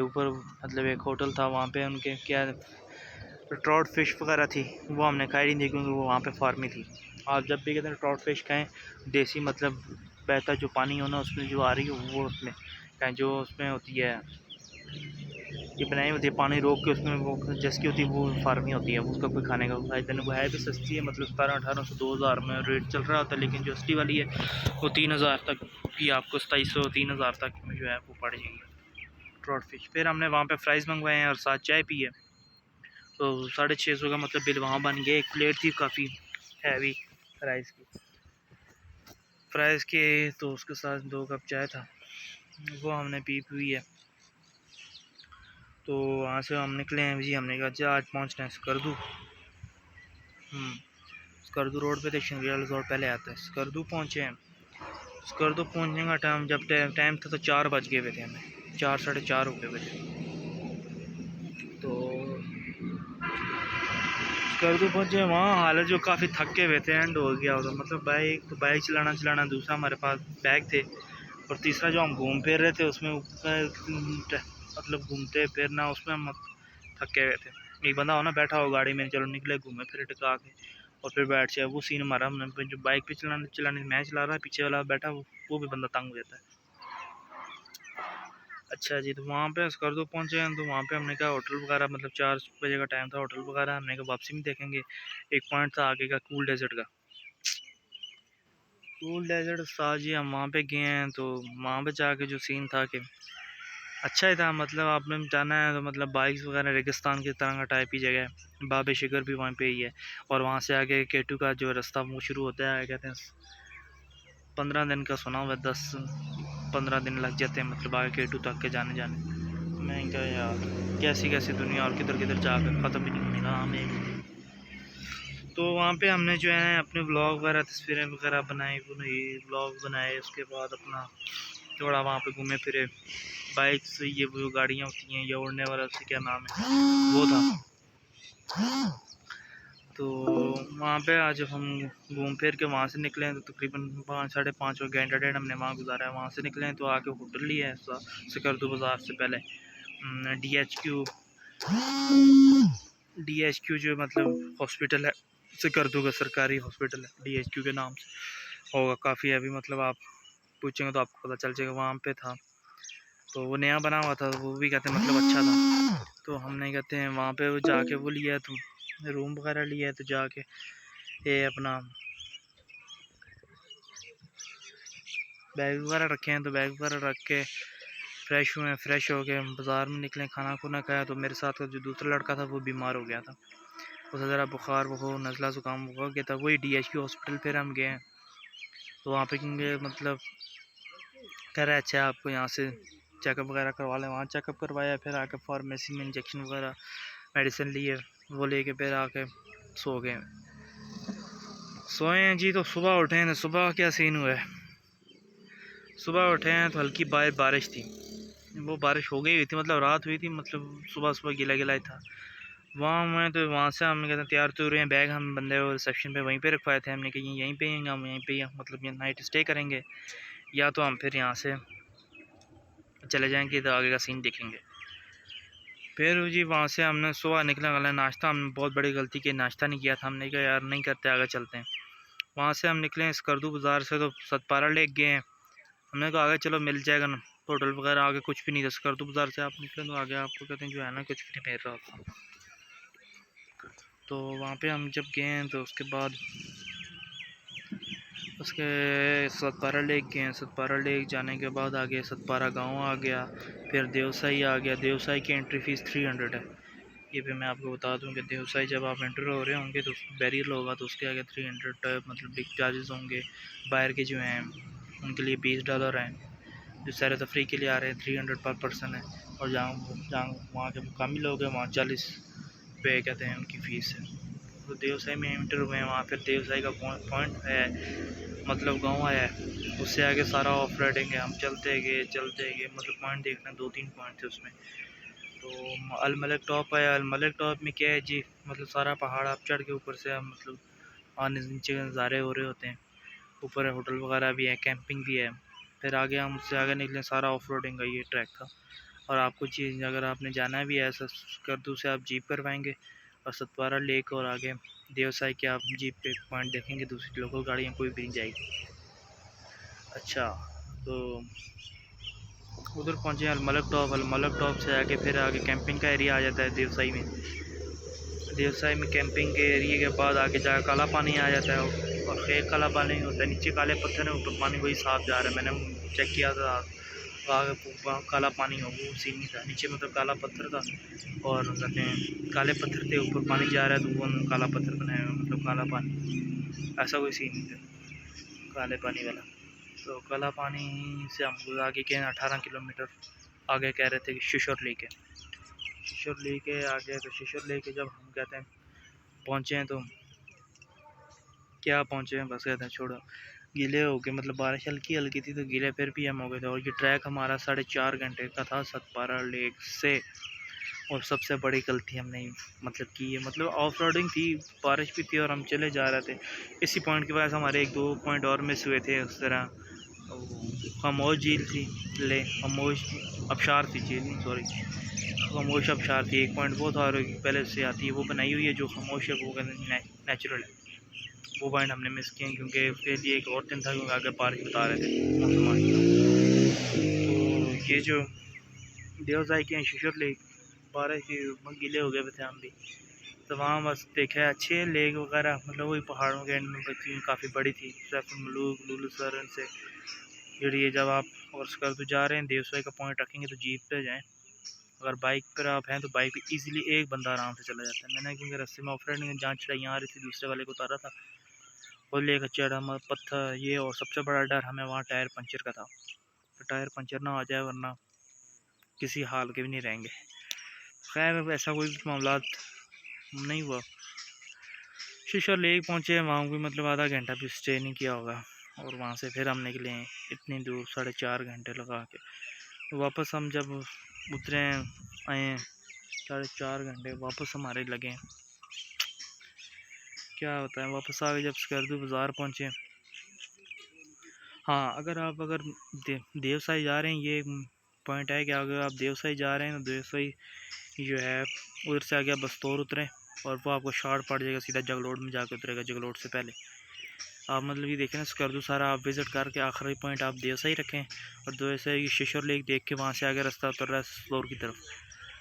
ऊपर मतलब एक होटल था, वहाँ पे उनके क्या ट्रॉट फिश वगैरह थी, वो हमने खाई नहीं थी क्योंकि वो वहाँ पे फार्मी थी। आप जब भी कहते हैं ट्रॉट फिश खाएँ, देसी मतलब बहता जो पानी हो ना उसमें जो आ रही हो वो उसमें खाएँ, जो उसमें होती है ये बनाई होती है पानी रोक के, उसमें वो जैसी होती है वो फार्मी होती है, उसका कोई खाने का फायदा नहीं। वो है भी सस्ती है, मतलब 1700-1800 2000 में रेट चल रहा होता है, लेकिन जो असली वाली है वो 3000 तक की आपको 2700-3000 तक जो है वो पड़ जाएगी ट्रॉट फिश। फिर हमने वहाँ पे फ्राइज़ मंगवाए हैं और साथ चाय पी है, तो 650 का मतलब बिल वहाँ बन गया। एक प्लेट थी काफ़ी हैवी फ्राइज़ के, तो उसके साथ 2 कप चाय था, वो हमने पी हुई है। तो वहाँ से हम निकले हैं जी, हमने कहा अच्छा आज पहुँचना है स्कर्दू। स्कर्दू रोड पे थे, शिंगरीला रिजॉर्ट पहले आता है। स्कर्दू पहुँचे हैं, स्कर्दू पहुँचने का टाइम जब टाइम था तो 4 बज गए हुए थे, हमें 4 साढ़े 4 हो गए हुए थे। तो स्कर्दू पहुँचे, वहाँ हालत जो काफ़ी थके हुए थे, एंड हो गया होगा, मतलब बाइक चलाना, दूसरा हमारे पास बैग थे, और तीसरा जो हम घूम फिर रहे थे उसमें मतलब घूमते फिरना उसमें हम थके हुए थे। एक बंदा हो ना बैठा हो गाड़ी में, चलो निकले घूमे फिर टिका के और फिर बैठ जाए, वो सीन हमारा। हमने जो बाइक पे चलाने मैं चला रहा, पीछे वाला बैठा वो भी बंदा तंग हो जाता है। अच्छा जी, तो वहाँ पे स्कर्दू पहुँचे हैं, तो वहाँ पे हमने कहा होटल वगैरह, मतलब 4 बजे का टाइम था, होटल वगैरह हमने कहा वापसी में देखेंगे। एक पॉइंट था आगे का कूल डेजर्ट का, कूल डेजर्ट था जी। हम वहाँ पे गए हैं तो वहाँ पे जाके जो सीन था कि अच्छा ही था, मतलब आपने जाना है तो मतलब बाइक्स वगैरह रेगिस्तान की तरह का टाइप ही जगह है। बाबे शिगर भी वहीं पे ही है, और वहाँ से आगे केटू का जो रास्ता वो शुरू होता है, कहते हैं 15 दिन का सुना हुआ है, 10-15 दिन लग जाते हैं मतलब आगे केटू तक के जाने। मैं क्या यार, कैसी दुनिया और किधर किधर जाकर ख़त्म ही नहीं होने का हमें। तो वहाँ पे हमने जो है अपने ब्लॉग वगैरह तस्वीरें वगैरह ब्लॉग बनाए। उसके बाद अपना थोड़ा वहाँ पे घूमे फिरे, बाइक से ये वो गाड़ियाँ होती हैं या उड़ने वाला, उससे क्या नाम है वो था, तो वहाँ पे आज हम घूम फिर के वहाँ से निकले हैं, तो तकरीबन 5 साढ़े 5 घंटा डेढ़ हमने वहाँ गुजारा है। वहाँ से निकले हैं तो आके होटल लिया है सिकरदू बाज़ार से पहले DHQ जो मतलब हॉस्पिटल है सिकरदू का, सरकारी हॉस्पिटल है, DHQ के नाम से होगा। काफ़ी अभी मतलब आप पूछेंगे तो आपको पता चल जाएगा। वहाँ पे था तो वो नया बना हुआ था, वो भी कहते हैं मतलब अच्छा था। तो हमने कहते हैं वहाँ पे वो जाके वो लिया तो रूम वगैरह लिया है, तो जाके ये अपना बैग वगैरह रखे हैं, तो बैग वगैरह रख के फ्रेश हुए, फ्रेश हो गए, बाज़ार में निकले, खाना खुना खाया। तो मेरे साथ का जो दूसरा लड़का था वो बीमार हो गया था, उसे ज़रा बुखार वो नज़ला ज़ुकाम हो गया था। वही DHQ हॉस्पिटल फिर हम गए। तो वहाँ पे क्योंकि मतलब कह रहा है अच्छा आपको यहाँ से चेकअप वगैरह करवा लें। वहाँ चेकअप करवाया, फिर आके फार्मेसी में इंजेक्शन वगैरह मेडिसिन लिए, वो लेके फिर आके सो गए। सोए हैं जी। तो सुबह उठे हैं, सुबह क्या सीन हुआ है, सुबह उठे हैं तो हल्की बारिश थी। वो बारिश हो गई हुई थी, मतलब रात हुई थी, मतलब सुबह सुबह गिला गिला ही था। वहाँ मैं तो वहाँ से हम कहते हैं तैयार तो रहे हैं, बैग हम बंदे और रिसेप्शन पे वहीं पे रखवाए थे। हमने कहा यहीं पे हैं, हम यहीं पे मतलब ये नाइट स्टे करेंगे, या तो हम फिर यहाँ से चले जाएंगे तो आगे का सीन देखेंगे। फिर जी वहाँ से हमने सुबह निकला वाला नाश्ता, हमने बहुत बड़ी गलती की, नाश्ता नहीं किया था। हमने कहा यार नहीं करते, आगे चलते हैं। वहाँ से हम निकले स्कर्दू बाज़ार से, तो सतपारा लेक गए हैं। हमने कहा आगे चलो मिल जाएगा ना होटल वगैरह, आगे कुछ भी नहीं था। स्कर्दू बाज़ार से आप निकले तो आगे आपको कहते हैं जो है ना कुछ भी नहीं मिल रहा था। तो वहाँ पे हम जब गए हैं तो उसके बाद उसके सतपारा लेक गए। सतपारा लेक जाने के बाद आगे सतपारा गांव आ गया, फिर देवसाई आ गया। देवसाई की एंट्री फ़ीस 300 है। ये भी मैं आपको बता दूं कि देवसाई जब आप एंटर हो रहे होंगे तो बैरियर होगा, तो उसके आगे 300 मतलब बिग चार्जेस होंगे। बाहर के जो हैं उनके लिए $20 हैं, जो सैर तफरी के लिए आ रहे हैं 300 पर पर्सन है। और जहाँ वहाँ के मुकामी लोग हैं वहाँ 40 रुपये कहते हैं उनकी फ़ीस है। तो देवसाई में एंटर हुए हैं, वहाँ फिर देवसाई का पॉइंट है, मतलब गांव आया है, उससे आगे सारा ऑफ राइडिंग है। हम चलते गए मतलब पॉइंट देखना, 2-3 पॉइंट थे उसमें। तो अलमलक टॉप आया। अलमलक टॉप में क्या है जी, मतलब सारा पहाड़ आप चढ़ के ऊपर से हम मतलब आने नीचे के नज़ारे हो रहे होते हैं। ऊपर होटल वगैरह भी है, कैंपिंग भी है। फिर आगे हम उससे आगे निकले, सारा ऑफ रोडिंग का ये ट्रैक का। और आपको चीज़ अगर आपने जाना भी है स्कर्दू से, आप जीप करवाएंगे, और सतपारा लेक और आगे देवसाई के आप जीप पे पॉइंट देखेंगे, दूसरी लोकल गाड़ियाँ कोई भी नहीं जाएगी। अच्छा, तो उधर पहुँचे अलमलक टॉप से आगे फिर आगे कैंपिंग का एरिया आ जाता है देवसाई में। देवसाई में कैंपिंग के एरिए के बाद आगे जाकर काला पानी आ जाता है, और फिर काला पानी होता है, नीचे काले पत्थर है, ऊपर पानी वही साफ जा रहा है। मैंने चेक किया था, आगे काला पानी हो वो सीन नहीं था, नीचे मतलब काला पत्थर था, और कहते हैं काले पत्थर थे, ऊपर पानी जा रहा है तो वो काला पत्थर बनाया हुआ, मतलब काला पानी, ऐसा कोई सीन नहीं था काले पानी वाला। तो काला पानी से हम आगे गए 18 किलोमीटर आगे, कह रहे थे कि शिशोर लेक है। शिशोर लेक है आगे, तो शिशोर लेक जब हम कहते हैं पहुँचे हैं, तो क्या पहुँचे हैं बस कहते हैं छोड़ो, गीले हो गए, मतलब बारिश हल्की हल्की थी तो गीले फिर भी हम हो गए थे। और ये ट्रैक हमारा 4.5 घंटे का था सतपारा लेक से। और सबसे बड़ी गलती हमने मतलब की है, मतलब ऑफ रोडिंग थी, बारिश भी थी और हम चले जा रहे थे। इसी पॉइंट की वजह से हमारे 1-2 पॉइंट और मिस हुए थे। उस तरह खामोश झील थी, खामोश आबशार थी झील नहीं, सॉरी, खामोश आबशार थी। एक पॉइंट वो था, और पहले से आती है वो बनाई हुई है जो खामोश है, वो नेचुरल है। वो पॉइंट हमने मिस किए क्योंकि उसके लिए एक और दिन था, क्योंकि आगे बारिश बता रहे थे मौसम। तो ये जो देवसाई के शिशर लेक, बारिश की गीले हो गए थे हम भी। तो वहाँ बस देखा है अच्छे लेक वगैरह, मतलब वही पहाड़ों के एंड में बची, काफ़ी बड़ी थी। मलूक लुलू सर से ये जब आप और स्कर्दू जा रहे हैं देवसाई का पॉइंट रखेंगे तो जीप पे जाएं। अगर बाइक पर आप हैं तो बाइक पे इजीली एक बंदा आराम से चला जाता है। मैंने क्योंकि रास्ते में ऑफ राइडिंग जहाँ चढ़ाइयाँ आ रही थी, दूसरे वाले को उतारा था, वो लेकर चढ़ा पत्थर ये। और सबसे बड़ा डर हमें वहाँ टायर पंचर का था, तो टायर पंचर ना हो जाए, वरना किसी हाल के भी नहीं रहेंगे। खैर ऐसा कोई मामला नहीं हुआ। शीशा लेक पहुँचे, वहाँ भी मतलब आधा घंटा भी स्टे नहीं किया होगा। और वहाँ से फिर हम निकले इतनी दूर 4.5 घंटे लगा के। वापस हम जब उतरे आए 4.5 घंटे वापस हमारे लगे। क्या होता है, वापस आ गए जब स्कर्दू बाज़ार पहुँचे। हाँ, अगर देवसाई जा रहे हैं, ये पॉइंट है कि अगर आप देवसाई जा रहे हैं तो देवसाई जो है उधर से आगे आप बस्तौर उतरें और वो आपको शॉर्ट पड़ जाएगा, सीधा जगलोट में जाके उतरेगा। जगलोट से पहले आप मतलब ये देखें ना, स्कर्दू सारा आप विज़िट करके आखिरी पॉइंट आप देवसाई रखें और देवसाई शिशर लेक देख के वहाँ से आगे रास्ता उतर रहा है स्टोर की तरफ।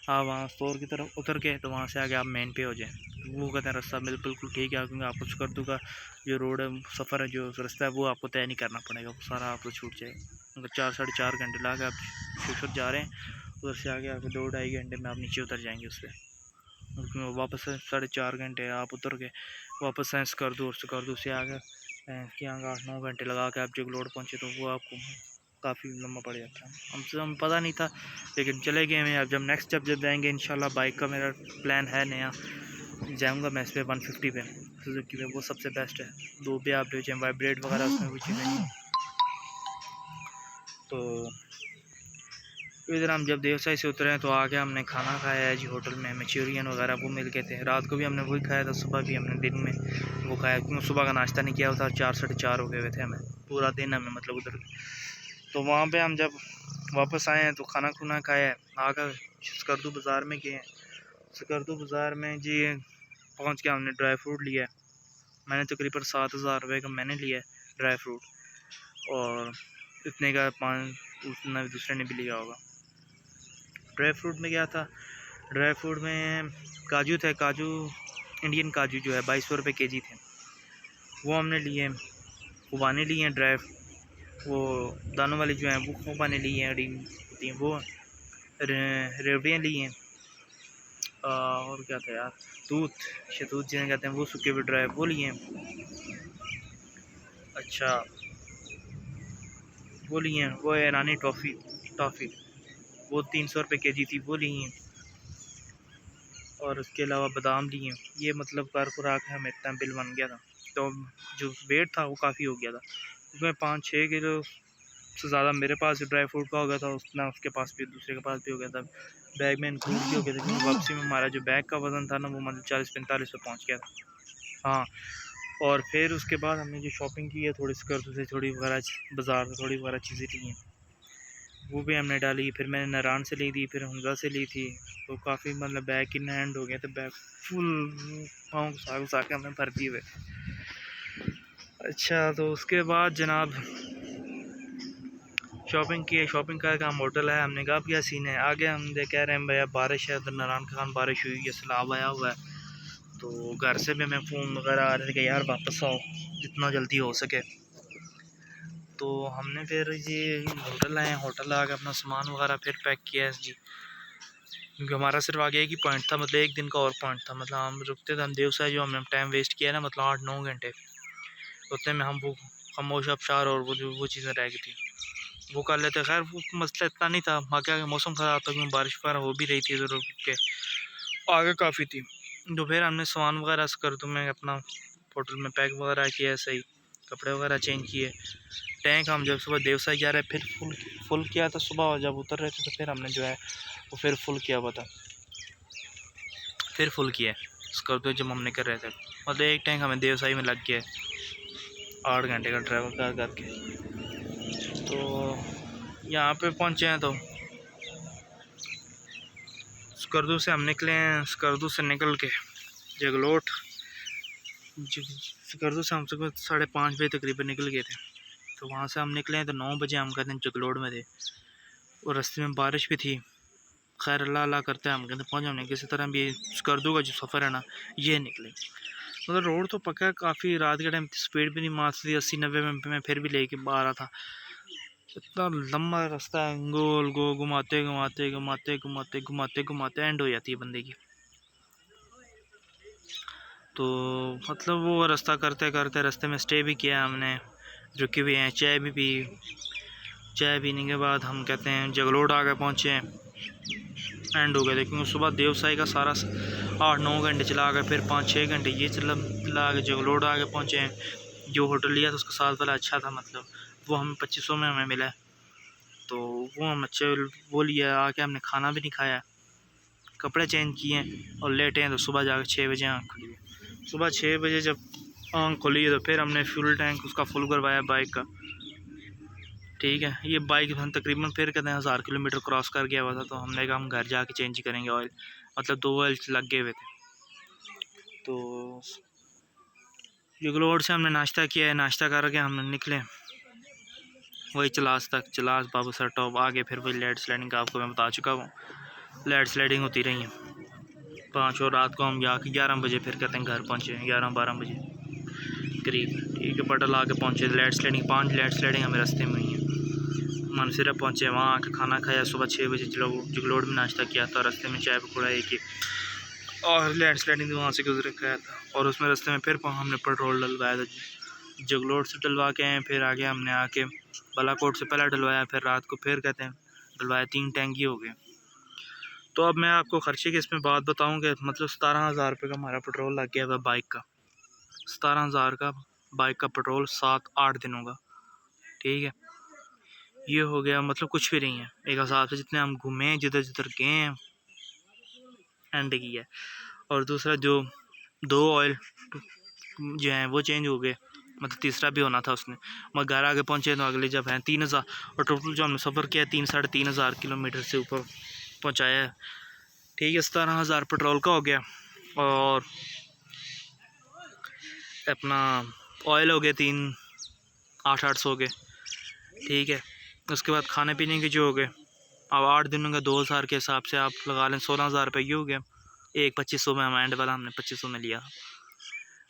आप वहाँ स्टोर की तरफ उतर के तो वहाँ से आगे आप मेन पे हो जाएं। वो कहते हैं रास्ता बिल्कुल ठीक है, क्योंकि आपको स्कर्दू का जो रोड है, सफ़र है, जो रास्ता है, वो आपको तय नहीं करना पड़ेगा, वो सारा आपको छूट जाएगा। अगर 4 साढ़े 4 घंटे ला के आप शिशर जा रहे हैं, उधर से आगे आपको 2 ढाई घंटे में आप नीचे उतर जाएंगे उससे। वापस 4.5 घंटे आप उतर के वापस आए स्कर्दू, और स्कर्दू से आगे कि आगे 8-9 घंटे लगा के आप जगलोट पहुँचे, तो वो आपको काफ़ी लंबा पड़ जाता है। हम पता नहीं था, लेकिन चले गए हैं। अब जब जाएंगे इंशाल्लाह, बाइक का मेरा प्लान है नया, जाऊंगा मैं इस पर 150 पे, सुजुकी पे, वो सबसे बेस्ट है। 2 पे आप ले जाएँ, वाइब्रेट वगैरह उसमें कुछ चीज़ें नहीं। तो इधर हम जब देवसाई से उतरे हैं तो आगे हमने खाना खाया है जी होटल में, मंचूरियन वगैरह वो मिल गए थे। रात को भी हमने वही खाया था, सुबह भी हमने दिन में वो खाया, क्योंकि सुबह का नाश्ता नहीं किया था। 4 साढ़े 4 हो गए हुए थे हमें, पूरा दिन हमें मतलब उधर। तो वहाँ पे हम जब वापस आए हैं तो खाना खुना खाया, आकर स्कर्दू बाज़ार में गए। स्कर्दू बाज़ार में जी पहुँच के हमने ड्राई फ्रूट लिया। मैंने तकरीबन 7,000 रुपये का मैंने लिया ड्राई फ्रूट, और इतने का उतना दूसरे ने भी लिया होगा। ड्राई फ्रूट में क्या था, ड्राई फ्रूट में काजू थे, काजू इंडियन काजू जो है 2200 रुपये केजी थे, वो हमने लिए। खुबानी लिए हैं ड्राई, वो दानों वाली जो हैं वो खुबानी लिए हैं, वो रेवड़ियाँ ली हैं। और क्या था यार, शतूत जिन्हें कहते हैं, वो सूखे हुए ड्राई वो लिए हैं। अच्छा, वो लिए हैं, वो ईरानी टॉफ़ी वो 300 रुपये केजी थी, वो ली हैं। और उसके अलावा बादाम लिए। ये मतलब कर खुराक है, हमें इतना बिल बन गया था। तो जो वेट था वो काफ़ी हो गया था, उसमें 5-6 किलो से ज़्यादा मेरे पास ड्राई फ्रूट का हो गया था, उतना उसके पास भी, दूसरे के पास भी हो गया था। बैग में इंक्लूड भी हो गया था, क्योंकि वापसी में हमारा जो बैग का वज़न था ना, वो मतलब 40-45 पे पहुँच गया था। हाँ, और फिर उसके बाद हमने जो शॉपिंग की है, थोड़ी स्कर्दू से थोड़ी वगैरह, बाज़ार से थोड़ी वगैरह चीज़ें ली हैं, वो भी हमने डाली। फिर मैंने नारायण से ली थी, फिर हमजा से ली थी। तो काफ़ी मतलब बैग इन हैंड हो गए थे, बैग फुल पाँव घुसा के हमने भर दिए हुए। अच्छा, तो उसके बाद जनाब शॉपिंग की, शॉपिंग करके हम होटल है। हमने कहा क्या सीन है, आगे हम कह रहे हैं भैया बारिश है, उधर नारायण खान बारिश हुई है, सैलाब आया हुआ है। तो घर से भी हमें फ़ोन वगैरह आ रहे थे कि यार वापस आओ जितना जल्दी हो सके। तो हमने फिर ये होटल आए, होटल आके अपना सामान वगैरह फिर पैक किया है जी, क्योंकि हमारा सिर्फ आगे एक ही पॉइंट था, मतलब एक दिन का और पॉइंट था। मतलब हम रुकते थे, हम देवसाई जो हमने टाइम वेस्ट किया ना, मतलब 8-9 घंटे, उतने में हम वो खामोश आबशार और वो चीज़ें रह गई थी, वो कर लेते। खैर वो मसला इतना नहीं था, आगे आगे मौसम ख़राब था, क्योंकि बारिश वगैरह हो भी रही थी इधर रुक के, आगे काफ़ी थी। तो फिर हमने सामान वगैरह कर तो मैं अपना होटल में पैक वगैरह किया, सही कपड़े वगैरह चेंज किए। टैंक हम जब सुबह देवसाई जा रहे फिर फुल किया था सुबह, और जब उतर रहे थे तो फिर हमने जो है वो फिर फुल किया हुआ था, फिर फुल किया स्कॉर्पियो जब हमने कर रहे थे। मतलब एक टैंक हमें देवसाई में लग गया 8 घंटे का ट्रैवल कर करके। तो यहाँ पे पहुँचे हैं, तो स्कर्दू से हम निकले हैं। स्कर्दू से निकल के जगलोट, स्कर्दू से हम सुबह 5:30 बजे तकरीबन निकल गए थे। तो वहाँ से हम निकले हैं तो 9 बजे हम कहते हैं जगलोट में थे, और रास्ते में बारिश भी थी। खैर अल्लाह अल्लाह करते हैं हम कहते पहुँच हमने किसी तरह भी स्कर्दू का जो सफ़र है ना, ये निकले। मतलब रोड तो पक्का है, काफ़ी रात के टाइम स्पीड भी नहीं मारती थी, 80-90 में फिर भी लेके आ रहा था। इतना लंबा रास्ता है, गोल गोल घुमाते घुमाते घुमाते घुमाते घुमाते घुमाते एंड हो जाती है बंदे की। तो मतलब वो रास्ता करते करते रास्ते में स्टे भी किया हमने, रुके भी हैं, चाय भी पी। चाय पीने के बाद हम कहते हैं जगलोट आगे पहुँचे हैं, एंड हो गया थे, क्योंकि सुबह देवसाई का सारा 8-9 घंटे चला गए, फिर 5-6 घंटे ये चला के जगलोट आगे पहुँचे हैं। जो होटल लिया था उसका साथ वाला अच्छा था, मतलब वो हमें 2500 में हमें मिला। तो वो हम अच्छे वो लिया, आके हमने खाना भी नहीं खाया, कपड़े चेंज किए और लेटे हैं। तो सुबह जाकर 6 बजे आँख खुली। सुबह 6 बजे जब आँख खुली तो फिर हमने फ्यूल टैंक उसका फुल करवाया बाइक का। ठीक है, ये बाइक हम तकरीबन फिर कहते हैं 1000 किलोमीटर क्रॉस कर गया हुआ था, तो हमने कहा हम घर जाके चेंज करेंगे ऑयल, मतलब 2 ऑयल लग गए हुए थे। तो जगलोड से हमने नाश्ता किया है, नाश्ता करके हमने निकले वही चलास तक, चलास बाबू सर टॉप आगे, फिर वही लैंड स्लाइडिंग का आपको मैं बता चुका हूँ, लैंड स्लाइडिंग होती रही है 5। और रात को हम जाके 11 बजे फिर कहते हैं घर पहुँचे, 11-12 बजे करीब। ठीक है, बटल आके पहुँचे, लैंड स्लाइडिंग 5 लैंड स्लाइडिंग हमें रास्ते में हुई है। मानसरा पहुँचे, वहाँ आके खाना खाया, सुबह 6 बजे जगलोड में नाश्ता किया था, रास्ते में चाय पकौड़ा एक और लैंड स्लाइडिंग वहाँ से गुजरे गया था। और उसमें रास्ते में फिर हमने पेट्रोल डलवाया था, जगलोड से डलवा के आए, फिर आगे हमने आके बालाकोट से पहले डलवाया, फिर रात को फिर कहते हैं डलवाया, 3 टैंकी हो गए। तो अब मैं आपको खर्चे की इसमें बात बताऊँ कि मतलब 17,000 रुपये का हमारा पेट्रोल लग गया हुआ बाइक का, 17,000 का बाइक का पेट्रोल 7-8 दिनों का। ठीक है, ये हो गया, मतलब कुछ भी नहीं है एक हिसाब से, जितने हम घूमे जिधर जिधर गए हैं एंड किया। और दूसरा जो 2 ऑयल जो हैं वो चेंज हो गए, मतलब तीसरा भी होना था उसने, मगर घर आगे पहुँचे तो अगले जब हैं 3,000। और टोटल जो हमने सफ़र किया 3-3.5 किलोमीटर से ऊपर पहुँचाया है। ठीक है, 17,000 पेट्रोल का हो गया, और अपना ऑयल हो गया 800 के। ठीक है, उसके बाद खाने पीने के जो हो गए, अब 8 दिनों का 2,000 के हिसाब से आप लगा लें 16,000 रुपये ये हो गया। एक 2500 में एंड वाला हमने 2500 में लिया,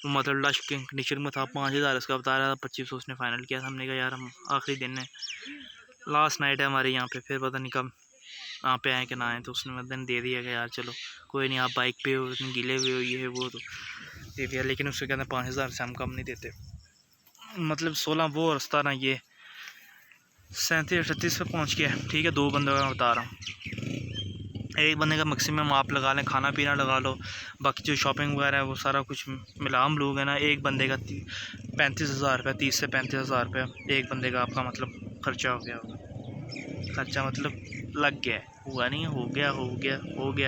मतलब लश के कंडीशन में था, 5,000 उसका बता रहा था, 2500 उसने फाइनल किया था। हमने कहा यार हम आखिरी दिन है, लास्ट नाइट है हमारे यहाँ पे, फिर पता नहीं कब यहाँ पे आए कि ना आए, तो उसने दिन दे दिया कि यार चलो कोई नहीं, आप बाइक पे हो, उसने गीले हुए हो, ये है वो, तो दे दिया। लेकिन उससे कहते हैं 5,000 से हम कम नहीं देते, मतलब 16 वो और 17 ये 37-38 पे पहुँच गया। ठीक है, 2 बंदों का बता रहा हूँ, एक बंदे का मैक्सिमम आप लगा लें, खाना पीना लगा लो, बाकी जो शॉपिंग वगैरह है वो सारा कुछ मिला हम लोग है ना, एक बंदे का 35,000 रुपये, 30 से 35,000 रुपये एक बंदे का आपका मतलब खर्चा हो गया होगा। खर्चा मतलब लग गया, हुआ नहीं, हो गया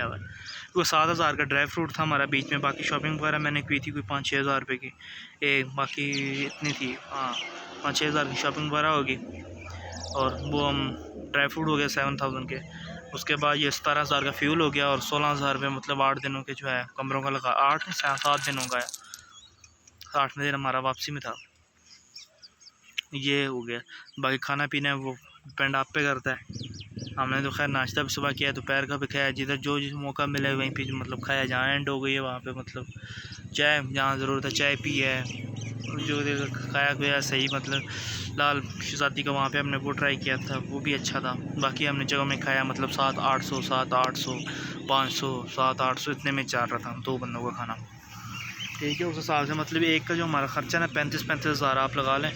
हुआ। वो 7,000 का ड्राई फ्रूट था हमारा बीच में, बाकी शॉपिंग वगैरह मैंने की थी कोई 5-6 हज़ार रुपये की, बाकी इतनी थी, हाँ 5-6 हज़ार की शॉपिंग वगैरह होगी। और वो हम ड्राई फ्रूट हो गया 7,000 के। उसके बाद ये 17,000 का फ्यूल हो गया, और 16,000 रुपये मतलब 8 दिनों के जो है कमरों का लगा, 8-7 दिनों का है, 8वें दिन हमारा वापसी में था, ये हो गया। बाकी खाना पीना वो डिपेंड आप पे करता है। हमने तो खैर नाश्ता भी सुबह किया, दोपहर का भी खाया, जिधर जो मौका मिले वहीं पे मतलब खाया, जहाँ एंड हो गई है वहाँ पे मतलब चाय, जहाँ ज़रूरत है चाय पी है, जो खाया गया सही, मतलब लाल शहज़ादी का वहाँ पे हमने वो ट्राई किया था, वो भी अच्छा था। बाकी हमने जगह में खाया मतलब 7-800, 500, 7-800 इतने में चल रहा था 2 बंदों का खाना। ठीक है, उस हिसाब से मतलब एक का जो हमारा ख़र्चा ना 35-35 हज़ार आप लगा लें,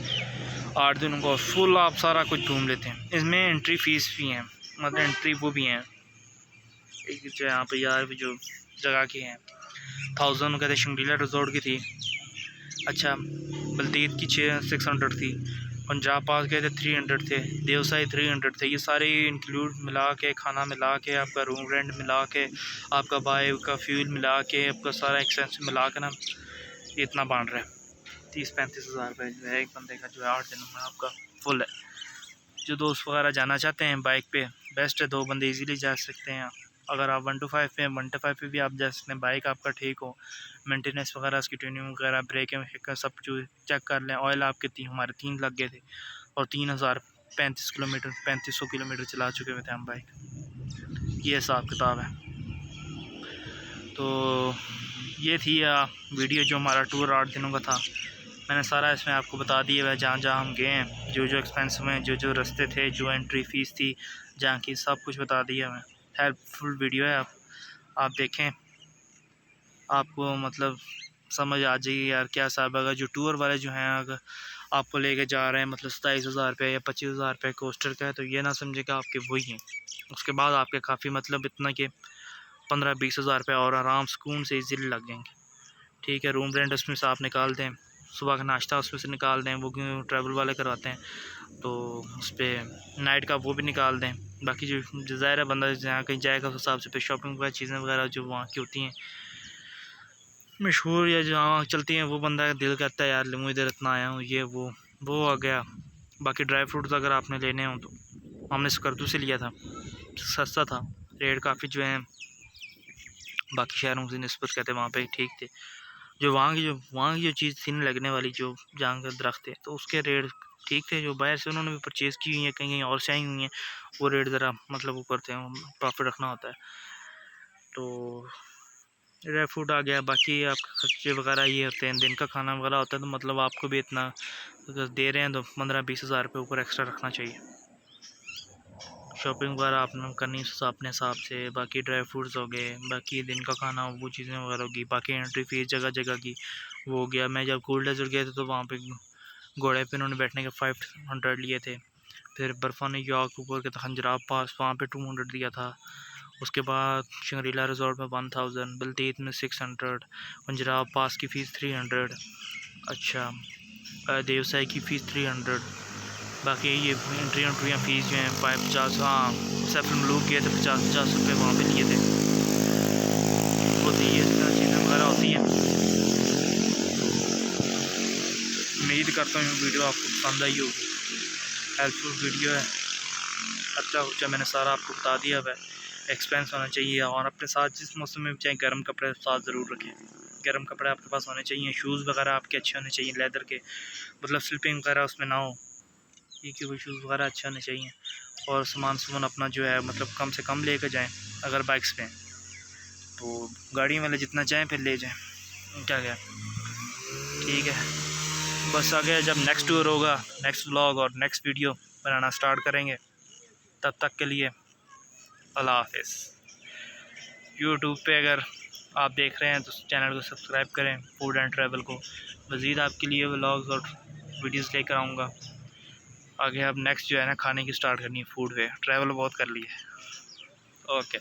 8 दिनों का फुल आप सारा कुछ घूम लेते हैं। इसमें एंट्री फ़ीस भी हैं, मतलब एंट्री वो भी हैं, एक जो यहाँ पर यार जो जगह की हैं 1000 कहते शंगरीला रिजॉर्ट की थी, अच्छा बल्तीत की 600 थी, पंजाब पास गए थे 300 थे, देवसाई 300 थे। ये सारे इंक्लूड मिला के, खाना मिला के, आपका रूम रेंट मिला के, आपका बाइक का फ्यूल मिला के, आपका सारा एक्सपेंस मिला के ना इतना बन रहा है 30-35 हज़ार रुपये जो है एक बंदे का, जो है 8 दिनों में आपका फुल है। जो दोस्त वगैरह जाना चाहते हैं बाइक पे बेस्ट है, 2 बंदे इजीली जा सकते हैं। अगर आप 125 पे 125 पे भी आप जा सकते हैं, बाइक आपका ठीक हो, मेंटेनेंस वगैरह उसकी ट्यूनिंग वगैरह ब्रेक सब जो चेक कर लें। ऑयल आपके हमारे 3 लग गए थे, और 3,035 किलोमीटर 3500 किलोमीटर चला चुके हुए थे हम बाइक, ये हिसाब किताब है। तो ये थी वीडियो जो हमारा टूर 8 दिनों का था, मैंने सारा इसमें आपको बता दिया है, जहाँ जहाँ हम गए हैं, जो जो एक्सपेंस हुए, जो जो रास्ते थे, जो एंट्री फ़ीस थी जहाँ की, सब कुछ बता दिया मैं। हेल्पफुल वीडियो है, आप देखें, आपको मतलब समझ आ जाएगी यार क्या हिसाब है। अगर जो टूर वाले जो हैं अगर आपको लेके जा रहे हैं मतलब 27,000 रुपये या 25,000 रुपये कोस्टर का है, तो ये ना समझे कि आपके वही हैं, उसके बाद आपके काफ़ी मतलब इतना कि 15-20 हज़ार रुपये और आराम सुकून से इजीली लग जाएंगे। ठीक है, रूम रेंट उसमें से आप निकाल दें, सुबह का नाश्ता उसमें से निकाल दें, वो क्यों ट्रैवल वाले करवाते हैं, तो उस पर नाइट का वो भी निकाल दें। बाकी जो ज़ाहिर है बंदा जहाँ कहीं जाएगा उस हिसाब से फिर शॉपिंग वगैरह चीज़ें वगैरह जो वहाँ की होती हैं मशहूर या जहाँ चलती हैं वो बंदा दिल करता है यार लूँ इधर इतना आया हूँ, ये वो आ गया। बाकी ड्राई फ्रूट्स अगर आपने लेने हों तो हमने स्कर्दू से लिया था, सस्ता था, रेट काफ़ी जो है बाकी शहरों से निस्बत कहते हैं वहाँ पे ठीक थे। जो वहाँ की जो चीज़ थी ना लगने वाली, जो जहाँ का दरख्त है, तो उसके रेट ठीक थे। जो बाहर से उन्होंने भी परचेज़ की हुई हैं, कहीं कहीं और से आई हुई हैं, वो रेट ज़रा मतलब वो करते हैं, प्रॉफिट रखना होता है। तो ड्राई फ्रूट आ गया। बाकी आपके खर्चे वगैरह ये होते हैं, दिन का खाना वगैरह होता है, तो मतलब आपको भी इतना अगर दे रहे हैं तो 15-20 हज़ार रुपये ऊपर एक्स्ट्रा रखना चाहिए। शॉपिंग वगैरह आपने करनी अपने हिसाब से। बाकी ड्राई फ्रूट्स हो गए, बाकी दिन का खाना वो चीज़ें वगैरह होगी, बाकी एंट्री फीस जगह जगह की वो हो गया। मैं जब कूल डेजर्ट गए थे तो वहाँ पे घोड़े पे उन्होंने बैठने के 500 लिए थे। फिर बर्फ़ानी यॉक ऊपर के खंजराब पास वहाँ पे 200 दिया था। उसके बाद शंग्रीला रिजॉर्ट में 1000, बलतीत में 600, पंजराब पास की फ़ीस 300। अच्छा, देवसाई की फ़ीस 300। बाकी ये एंट्रियाँ फ़ीस जो हैं 50। हाँ, सैफरन मलूक गए थे, 50 रुपये वहाँ पे लिए थे। होती है इस तरह चीज़ें वगैरह होती हैं। उम्मीद करता हूँ वीडियो आपको पसंद आई होगी, हेल्पफुल वीडियो है। खर्चा मैंने सारा आपको बता दिया है। एक्सपेंस होना चाहिए, और अपने साथ जिस मौसम में चाहे गर्म कपड़े साथ ज़रूर रखें। गर्म कपड़े आपके पास होने चाहिए। शूज़ वगैरह आपके अच्छे होने चाहिए, लेदर के, मतलब स्लिपिंग वगैरह उसमें ना हो, ठीक है। वो शूज़ वगैरह अच्छे होने चाहिए। और सामान अपना जो है मतलब कम से कम लेकर जाएं। अगर बाइक्स पे तो गाड़ी वाले जितना चाहें फिर ले जाएं, क्या ठीक है। बस आगे जब नेक्स्ट टूर होगा, नेक्स्ट व्लॉग और नेक्स्ट वीडियो बनाना स्टार्ट करेंगे, तब तक के लिए अल्लाह हाफिज़। यूट्यूब पे अगर आप देख रहे हैं तो चैनल को सब्सक्राइब करें, फूड एंड ट्रैवल को। मज़ीद आपके लिए व्लॉग्स और वीडियोस लेकर आऊँगा। आगे अब नेक्स्ट जो है ना खाने की स्टार्ट करनी है, फूड पे ट्रैवल बहुत कर लिए। ओके।